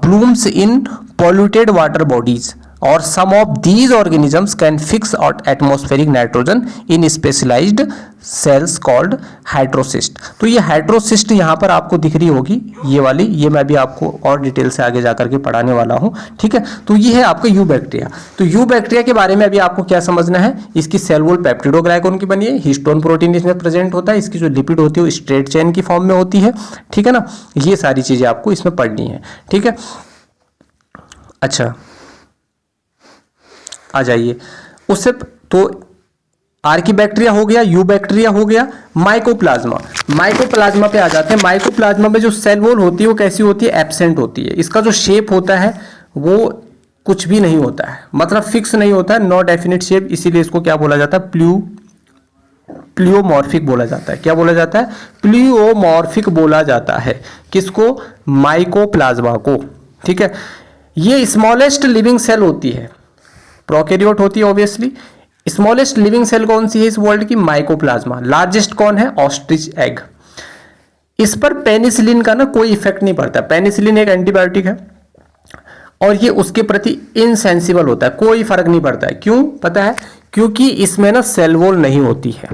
blooms in polluted water bodies, or some of these organisms can fix out atmospheric nitrogen in specialized cells called heterocyst। तो ये heterocyst यहाँ पर आपको दिख रही होगी, ये वाली, ये मैं भी आपको और डिटेल से आगे जाकर के पढ़ाने वाला हूँ, ठीक है। तो ये है आपका यू बैक्टीरिया। तो यू बैक्टीरिया के बारे में अभी आपको क्या समझना है? इसकी सेल वॉल पेप्टिडोग्लाइकन की बनी है, हिस्टोन प्रोटीन इसमें प्रेजेंट होता है, इसकी जो लिपिड होती है वो स्ट्रेट चेन की फॉर्म में होती है, ठीक है ना। ये सारी चीजें आपको इसमें पढ़नी है, ठीक है। अच्छा, आ जाइए उससे, तो आर्कीबैक्टीरिया हो गया, यू बैक्टीरिया हो गया। माइकोप्लाज्मा, माइकोप्लाज्मा पे आ जाते हैं। माइकोप्लाज्मा में जो सेल वॉल होती है वो कैसी होती है? एब्सेंट होती है। इसका जो शेप होता है वो कुछ भी नहीं होता है, मतलब फिक्स नहीं होता है, नॉट डेफिनेट शेप, इसीलिए इसको क्या बोला जाता है? प्लियोमॉर्फिक बोला जाता है। क्या बोला जाता है? प्लियोमॉर्फिक बोला जाता है। किसको? माइकोप्लाज्मा को, ठीक है। ये स्मॉलेस्ट लिविंग सेल होती है, प्रोकैरियोट होती है ऑब्वियसली। स्मॉलेस्ट लिविंग सेल कौन सी है इस वर्ल्ड की? माइकोप्लाज्मा। लार्जेस्ट कौन है? Ostrich egg. इस पर पेनिसिलिन का ना कोई इफेक्ट नहीं पड़ता। पेनिसिलिन एक एंटीबायोटिक है और ये उसके प्रति इनसेंसिबल होता है, कोई फर्क नहीं पड़ता है। क्यों पता है? क्योंकि इसमें ना सेल वॉल नहीं होती है।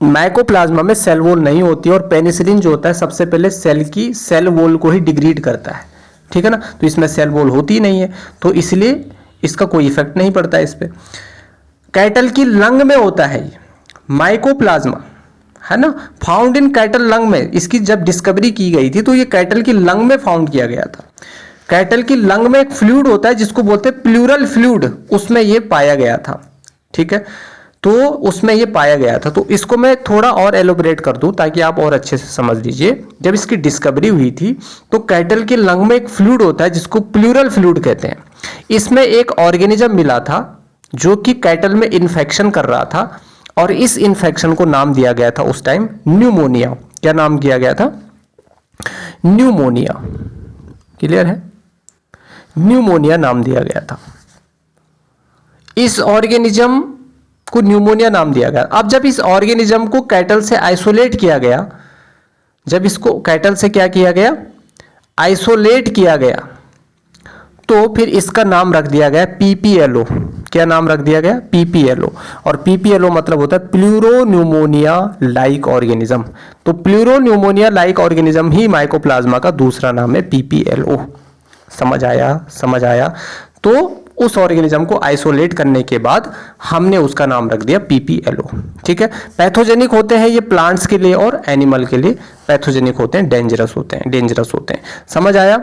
माइकोप्लाज्मा में सेल वॉल नहीं होती है, और पेनिसिलिन जो होता है सबसे पहले सेल की सेल वॉल को ही डिग्रेड करता है, ठीक है ना। तो इसमें सेल वॉल होती ही नहीं है, तो इसलिए इसका कोई इफेक्ट नहीं पड़ता है इस पे। कैटल की लंग में होता है ये माइकोप्लाज्मा, है ना, फाउंड इन कैटल लंग में। इसकी जब डिस्कवरी की गई थी तो ये कैटल की लंग में फाउंड किया गया था। कैटल की लंग में एक फ्लूइड होता है जिसको बोलते हैं प्लूरल फ्लूइड, उसमें ये पाया गया था, ठीक है। तो उसमें ये पाया गया था। तो इसको मैं थोड़ा और एलोबरेट कर दूं ताकि आप और अच्छे से समझ लीजिए। जब इसकी डिस्कवरी हुई थी तो कैटल के लंग में एक फ्लूइड होता है जिसको प्लूरल फ्लूइड कहते हैं। इसमें एक ऑर्गेनिज्म मिला था जो कि कैटल में इन्फेक्शन कर रहा था, और इस इन्फेक्शन को नाम दिया गया था उस टाइम न्यूमोनिया। क्या नाम किया गया था? न्यूमोनिया। क्लियर है? न्यूमोनिया नाम दिया गया था। इस ऑर्गेनिज्म को न्यूमोनिया नाम दिया गया। अब जब इस ऑर्गेनिज्म को कैटल से आइसोलेट किया गया, जब इसको कैटल से क्या किया गया? आइसोलेट किया गया, तो फिर इसका नाम रख दिया गया पीपीएलओ। क्या नाम रख दिया गया? पीपीएलओ। और पीपीएलओ मतलब होता है प्लूरोन्यूमोनिया लाइक ऑर्गेनिज्म। तो प्लूरोन्यूमोनिया लाइक ऑर्गेनिज्म ही माइकोप्लाज्मा का दूसरा नाम है पीपीएलओ। समझ आया? समझ आया? तो उस ऑर्गेनिज्म को आइसोलेट करने के बाद हमने उसका नाम रख दिया पीपीएलओ, ठीक है। पैथोजेनिक होते हैं ये प्लांट्स के लिए और एनिमल के लिए पैथोजेनिक होते हैं, डेंजरस होते हैं, डेंजरस होते हैं। समझ आया?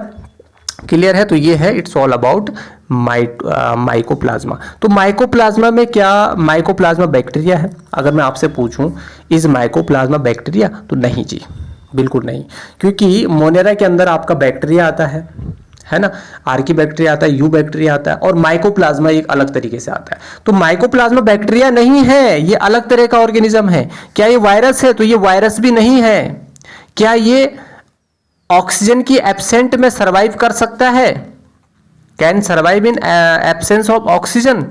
क्लियर है? तो ये है इट्स ऑल अबाउट माइकोप्लाज्मा। तो माइकोप्लाज्मा में क्या माइकोप्लाज्मा बैक्टीरिया है? अगर मैं आपसे पूछूं इज माइकोप्लाज्मा बैक्टीरिया, तो नहीं जी, बिल्कुल नहीं, क्योंकि मोनेरा के अंदर आपका बैक्टीरिया आता है ना, आर्की बैक्टीरिया आता है, यू बैक्टीरिया आता है, और माइकोप्लाज्मा एक अलग तरीके से आता है। तो माइकोप्लाज्मा बैक्टीरिया नहीं है, ये अलग तरह का ऑर्गेनिज्म है। क्या ये वायरस है? तो ये वायरस भी नहीं है। क्या ये ऑक्सीजन की एब्सेंट में सरवाइव कर सकता है? Can survive in absence of oxygen?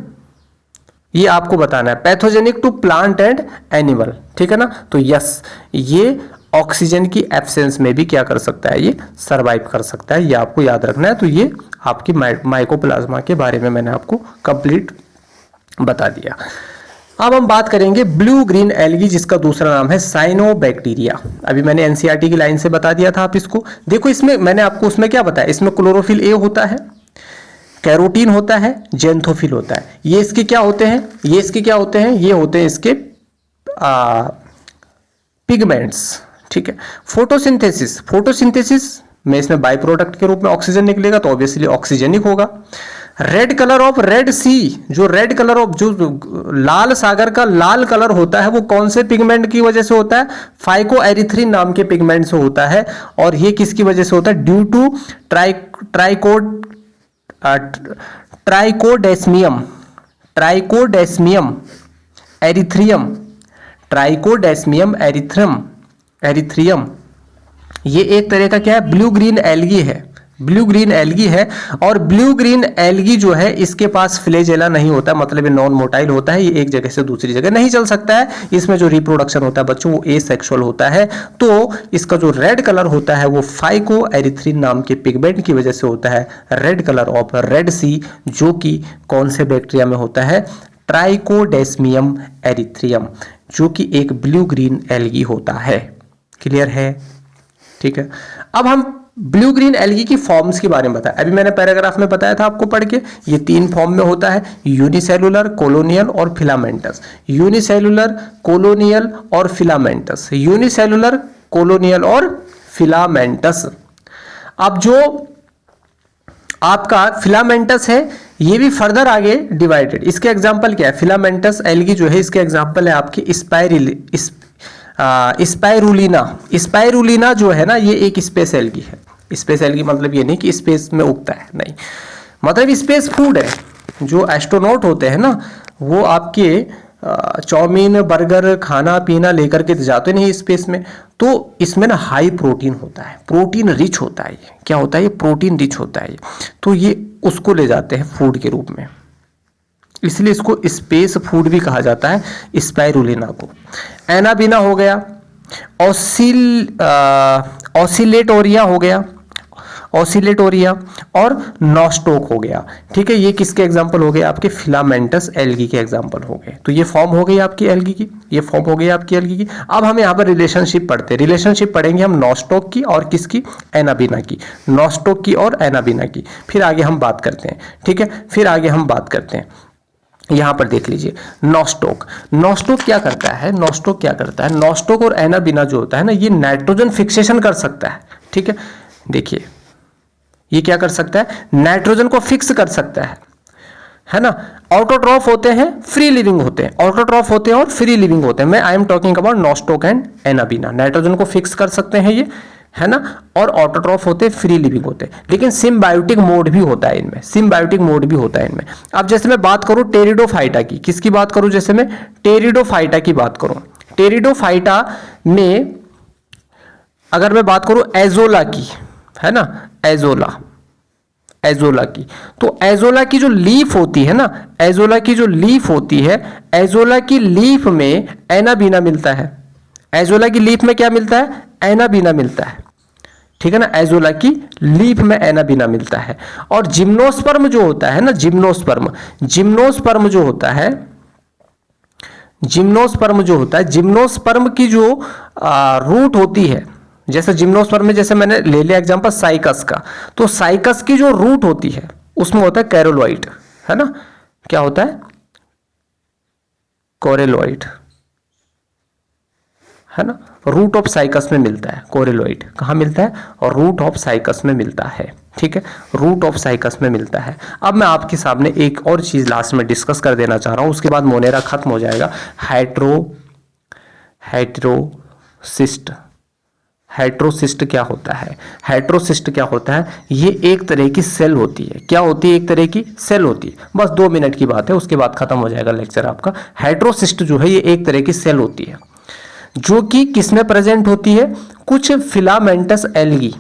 ये आपको बताना है। Pathogenic to plant and animal, ठीक है ना? तो यस, ये ऑक्सीजन की एब्सेंस में भी क्या कर सकता है? ये सरवाइव कर सकता है। ये आपको याद रखना है। तो ये आपकी माइकोप्लाज्मा के बारे में मैंने आपको कंप्लीट बता दिया। अब हम बात करेंगे ब्लू ग्रीन एल्गी, जिसका दूसरा नाम है साइनोबैक्टीरिया। अभी मैंने एनसीईआरटी की लाइन से बता दिया था, आप इसको देखो। इसमें मैंने आपको उसमें क्या बताया, इसमें क्लोरोफिल ए होता है, कैरोटीन होता है, जेंथोफिल होता है। ये इसके क्या होते हैं? ये इसके क्या होते हैं? ये होते हैं इसके पिगमेंट्स, ठीक है। फोटोसिंथेसिस, फोटोसिंथेसिस में इसमें बाई प्रोडक्ट के रूप में ऑक्सीजन निकलेगा, तो ऑब्वियसली ऑक्सीजनिक होगा। रेड कलर ऑफ रेड सी, जो रेड कलर ऑफ जो लाल सागर का लाल कलर होता है, वो कौन से पिगमेंट की वजह से होता है? फाइकोएरिथ्रिन नाम के पिगमेंट से होता है। और ये किसकी वजह से होता है? Due to Trichodesmium erythraeum, Trichodesmium erythraeum. ये एक तरह का क्या है? ब्लू ग्रीन एल्गी है, ब्लू ग्रीन एल्गी है। और ब्लू ग्रीन एल्गी जो है, इसके पास फ्लैजेला नहीं होता, मतलब ये नॉन मोटाइल होता है। ये एक जगह से दूसरी जगह नहीं चल सकता है। इसमें जो रिप्रोडक्शन होता है बच्चों, वो एसेक्सुअल होता है। तो इसका जो रेड कलर होता है, वो फाइकोएरिथ्रिन नाम के पिगमेंट की वजह से होता है। रेड कलर ऑफ रेड सी, जो कि कौन से बैक्टीरिया में होता है? ट्राइकोडेस्मियम एरिथ्रियम, जो कि एक ब्लू ग्रीन एल्गी होता है। क्लियर है? ठीक है। अब हम ब्लू ग्रीन एल्गी की फॉर्म्स के बारे में बताया। अभी मैंने पैराग्राफ में बताया था आपको पढ़ के, ये 3 फॉर्म में होता है, यूनिसेलुलर, कोलोनियल और फिलामेंटस। यूनिसेलुलर, कोलोनियल और फिलामेंटस, यूनिसेलुलर, कोलोनियल और फिलामेंटस। अब जो आपका फिलामेंटस है, ये भी फर्दर आगे डिवाइडेड। इसके एग्जांपल क्या है? फिलामेंटस एल्गी जो है, इसके एग्जांपल है आपकी स्पाइरुलिना जो है ना, ये एक स्पेस एल्गी है। स्पेस एल्गी मतलब ये नहीं कि स्पेस में उगता है, नहीं, मतलब स्पेस फूड है। जो एस्ट्रोनॉट होते हैं ना, वो आपके चाउमीन बर्गर खाना पीना लेकर के जाते नहीं स्पेस में, तो इसमें ना हाई प्रोटीन होता है, प्रोटीन रिच होता है। ये क्या होता है? ये प्रोटीन रिच होता है। तो ये उसको ले जाते हैं फूड के रूप में, इसलिए इसको स्पेस फूड भी कहा जाता है, स्पाइरुलिना को। एनाबीना हो गया, ऑसिलेटोरिया हो गया, ऑसिलेटोरिया और नॉस्टोक हो गया। ठीक है, ये किसके एग्जांपल हो गए? आपके फिलामेंटस एल्गी के एग्जांपल हो गए। तो ये फॉर्म हो गई आपकी एल्गी की, ये फॉर्म हो गई आपकी एल्गी की। अब हम यहाँ पर रिलेशनशिप पढ़ते हैं। रिलेशनशिप पढ़ेंगे हम नॉस्टोक की और किसकी? एनाबीना की। नॉस्टोक की और एनाबीना की, फिर आगे हम बात करते हैं। ठीक है, फिर आगे हम बात करते हैं। यहां पर देख लीजिए नॉस्टोक। नॉस्टोक क्या करता है? नॉस्टोक क्या करता है? नॉस्टोक और एनाबीना जो होता है ना, ये नाइट्रोजन फिक्सेशन कर सकता है। ठीक है, देखिए ये क्या कर सकता है? नाइट्रोजन को फिक्स कर सकता है ना। ऑटोट्रॉफ होते हैं, फ्री लिविंग होते हैं। ऑटोट्रॉफ होते हैं और फ्री लिविंग होते हैं। मैं I am talking about Nostoc and Anabaena. Nitrogen को फिक्स कर सकते हैं ये, है ना, और ऑटोट्रॉफ होते हैं, फ्री लिविंग होते हैं। लेकिन सिम्बायोटिक मोड भी होता है इनमें, सिम्बायोटिक मोड भी होता है इनमें। अब जैसे मैं बात करूं टेरिडोफाइटा की, किसकी बात करूं? जैसे मैं टेरिडोफाइटा की बात करूं, टेरिडोफाइटा में अगर मैं बात करूं एजोला की, है ना, एजोला की, तो एजोला की जो लीफ होती है ना, एजोला की जो लीफ होती है, एजोला की लीफ में एनाबीना मिलता है। एजोला की लीफ में क्या मिलता है? एनाबीना मिलता है। ठीक है ना, एजोला की लीफ में एनाबीना मिलता है। और जिम्नोस्पर्म जो होता है ना, जिम्नोस्पर्म जो होता है, जिम्नोस्पर्म की जो रूट होती है, जैसे जिम्नोस्पर्म में, जैसे मैंने ले लिया एग्जांपल साइकस का, तो साइकस की जो रूट होती है उसमें होता है कैरोलॉइड, है ना। क्या होता है? कोरेलॉइड, है ना। रूट ऑफ साइकस में मिलता है कोरेलॉइड। कहाँ मिलता है? और रूट ऑफ साइकस में मिलता है। ठीक है, रूट ऑफ साइकस में मिलता है। अब मैं आपके सामने एक और चीज लास्ट में डिस्कस कर देना चाह रहा हूं, उसके बाद मोनेरा खत्म हो जाएगा। हेट्रोसिस्ट। हेट्रोसिस्ट क्या होता है? हेट्रोसिस्ट क्या होता है? ये एक तरह की सेल होती है। क्या होती है? एक तरह की सेल होती है। बस 2 मिनट की बात है, उसके बाद खत्म हो जाएगा लेक्चर आपका। हेट्रोसिस्ट जो है ये एक तरह की सेल होती है जो कि किसमें प्रेजेंट होती है? कुछ फिलामेंटस एल्गी,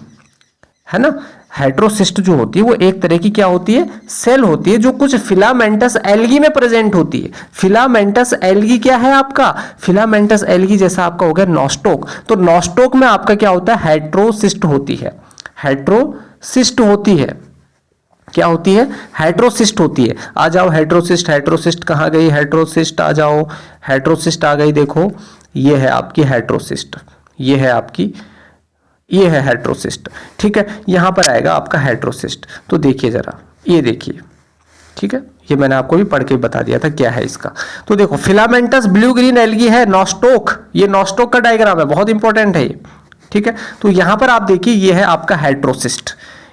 है ना। हेट्रोसिस्ट जो होती है वो एक तरह की क्या होती है? सेल होती है जो कुछ फिलामेंटस एल्गी में प्रेजेंट होती है। फिलामेंटस एल्गी क्या है आपका? फिलामेंटस एल्गी जैसा आपका हो गया नॉस्टोक। तो नॉस्टोक में आपका क्या होता है? हेट्रोसिस्ट होती है। हेट्रोसिस्ट होती है। क्या होती है? हेट्रोसिस्ट होती है। आ जाओ हेट्रोसिस्ट। हेट्रोसिस्ट कहाँ गई? हेट्रोसिस्ट आ जाओ। हेट्रोसिस्ट आ गई, देखो ये है आपकी हेट्रोसिस्ट, ये है आपकी, ये है हेट्रोसिस्ट। ठीक है, यहां पर आएगा आपका हेट्रोसिस्ट। तो देखिए जरा, ये देखिए, ठीक है, ये मैंने आपको भी पढ़ के बता दिया था क्या है इसका। तो देखो फिलामेंटस ब्लू ग्रीन एल्गी है नॉस्टोक, ये नॉस्टोक का डायग्राम है, बहुत इंपॉर्टेंट है ये। ठीक है, तो यहां पर आप देखिए ये है आपका हेट्रोसिस्ट।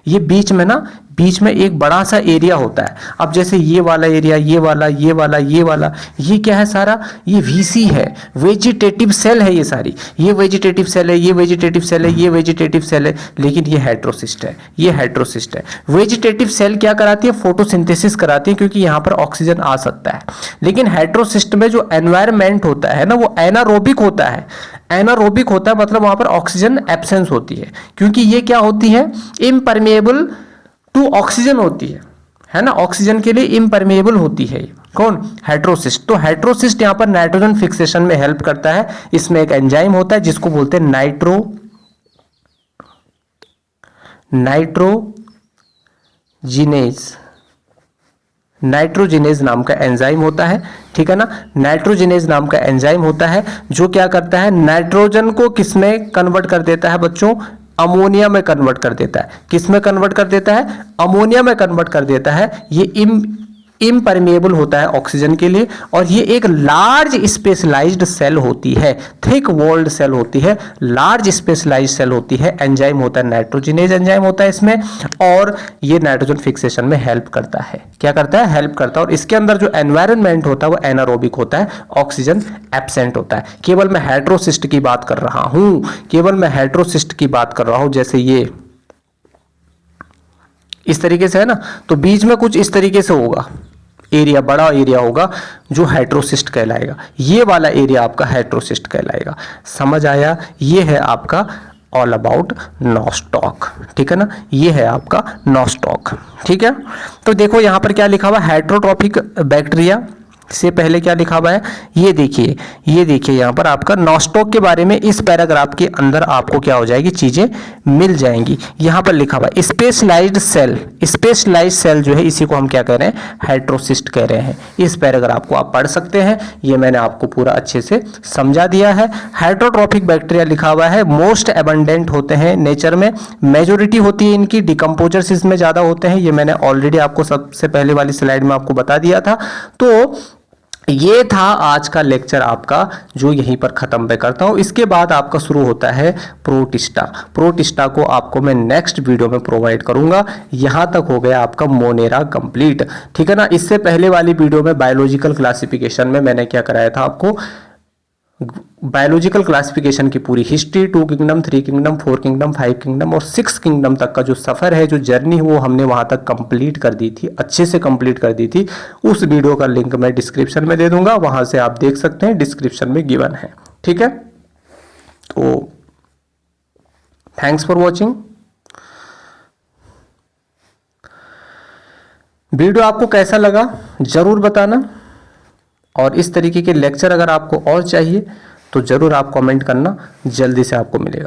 ये बीच में ना, बीच में एक बड़ा सा एरिया होता है। अब जैसे ये वाला एरिया, ये वाला, ये वाला, ये वाला, ये क्या है सारा? ये वीसी है, वेजिटेटिव सेल है ये सारी। ये वेजिटेटिव सेल है, ये वेजिटेटिव सेल है, ये वेजिटेटिव सेल है, लेकिन ये हेट्रोसिस्ट है, ये हेट्रोसिस्ट है। वेजिटेटिव सेल क्या कराती है? फोटोसिंथेसिस कराती है, क्योंकि यहाँ पर ऑक्सीजन आ सकता है। लेकिन हेट्रोसिस्ट में जो एनवायरमेंट होता है ना, वो एनारोबिक होता है। एनारोबिक होता है मतलब वहां पर ऑक्सीजन एब्सेंस होती है, क्योंकि ये क्या होती है? इम्परमेएबल टू ऑक्सीजन होती है ना, ऑक्सीजन के लिए इम्परमेएबल होती है। कौन? हेट्रोसिस्ट। तो हेट्रोसिस्ट यहां पर नाइट्रोजन फिक्सेशन में हेल्प करता है। इसमें एक एंजाइम होता है जिसको बोलते हैं नाइट्रोजिनेज नाम का एंजाइम होता है। ठीक है ना, नाइट्रोजिनेज नाम का एंजाइम होता है जो क्या करता है? नाइट्रोजन को किसमें कन्वर्ट कर देता है बच्चों? अमोनिया में कन्वर्ट कर देता है। किस में कन्वर्ट कर देता है? अमोनिया में कन्वर्ट कर देता है। ये इम्परमेएबल होता है ऑक्सीजन के लिए, और ये एक लार्ज स्पेशलाइज्ड सेल होती है, थिक वॉल्ड सेल होती है, लार्ज स्पेशलाइज्ड सेल होती है। एंजाइम होता है नाइट्रोजिनेज एंजाइम होता है इसमें, और ये नाइट्रोजन फिक्सेशन में हेल्प करता है। क्या करता है? हेल्प करता है। और इसके अंदर जो एनवायरनमेंट होता है वो एनारोबिक होता है, ऑक्सीजन एब्सेंट होता है। केवल मैं हेट्रोसिस्ट की बात कर रहा हूं, केवल मैं हेट्रोसिस्ट की बात कर रहा हूं। जैसे ये इस तरीके से है ना, तो बीच में कुछ इस तरीके से होगा, एरिया बड़ा एरिया होगा जो हेट्रोसिस्ट कहलाएगा। ये वाला एरिया आपका हेट्रोसिस्ट कहलाएगा। समझ आया? ये है आपका ऑल अबाउट नॉस्टॉक। ठीक है ना, ये है आपका नॉस्टॉक। ठीक है, तो देखो यहां पर क्या लिखा हुआ? हेट्रोट्रॉफिक बैक्टीरिया से पहले क्या लिखा हुआ है? ये देखिए, ये देखिए यहां पर आपका नॉस्टॉक के बारे में इस पैराग्राफ के अंदर आपको क्या हो जाएगी? चीजें मिल जाएंगी। यहां पर लिखा हुआ है स्पेशलाइज्ड सेल। स्पेशलाइज्ड सेल जो है इसी को हम क्या कह रहे हैं? हेट्रोसिस्ट कह रहे हैं। इस पैराग्राफ को आप पढ़ सकते हैं, ये मैंने आपको पूरा अच्छे से समझा दिया है। हेट्रोट्रॉफिक बैक्टीरिया लिखा हुआ है, मोस्ट एबंडेंट होते हैं नेचर में, मेजोरिटी होती है इनकी, डिकम्पोजर्स इसमें ज्यादा होते हैं। ये मैंने ऑलरेडी आपको सबसे पहले वाली स्लाइड में आपको बता दिया था। तो ये था आज का लेक्चर आपका, जो यहीं पर खत्म पे करता हूं। इसके बाद आपका शुरू होता है प्रोटिस्टा। प्रोटिस्टा को आपको मैं नेक्स्ट वीडियो में प्रोवाइड करूंगा। यहां तक हो गया आपका मोनेरा कंप्लीट। ठीक है ना, इससे पहले वाली वीडियो में बायोलॉजिकल क्लासिफिकेशन में मैंने क्या कराया था आपको? बायोलॉजिकल क्लासिफिकेशन की पूरी history, 2 kingdom, 3 kingdom, 4 kingdom, 5 kingdom और 6 किंगडम तक का जो सफर है, जो जर्नी है, वो हमने वहां तक कंप्लीट कर दी थी, अच्छे से कंप्लीट कर दी थी। उस वीडियो का लिंक मैं डिस्क्रिप्शन में दे दूंगा, वहां से आप देख सकते हैं, डिस्क्रिप्शन में गिवन है। ठीक है, तो थैंक्स फॉर वॉचिंग। वीडियो आपको कैसा लगा जरूर बताना, और इस तरीके के लेक्चर अगर आपको और चाहिए तो जरूर आप कमेंट करना, जल्दी से आपको मिलेगा।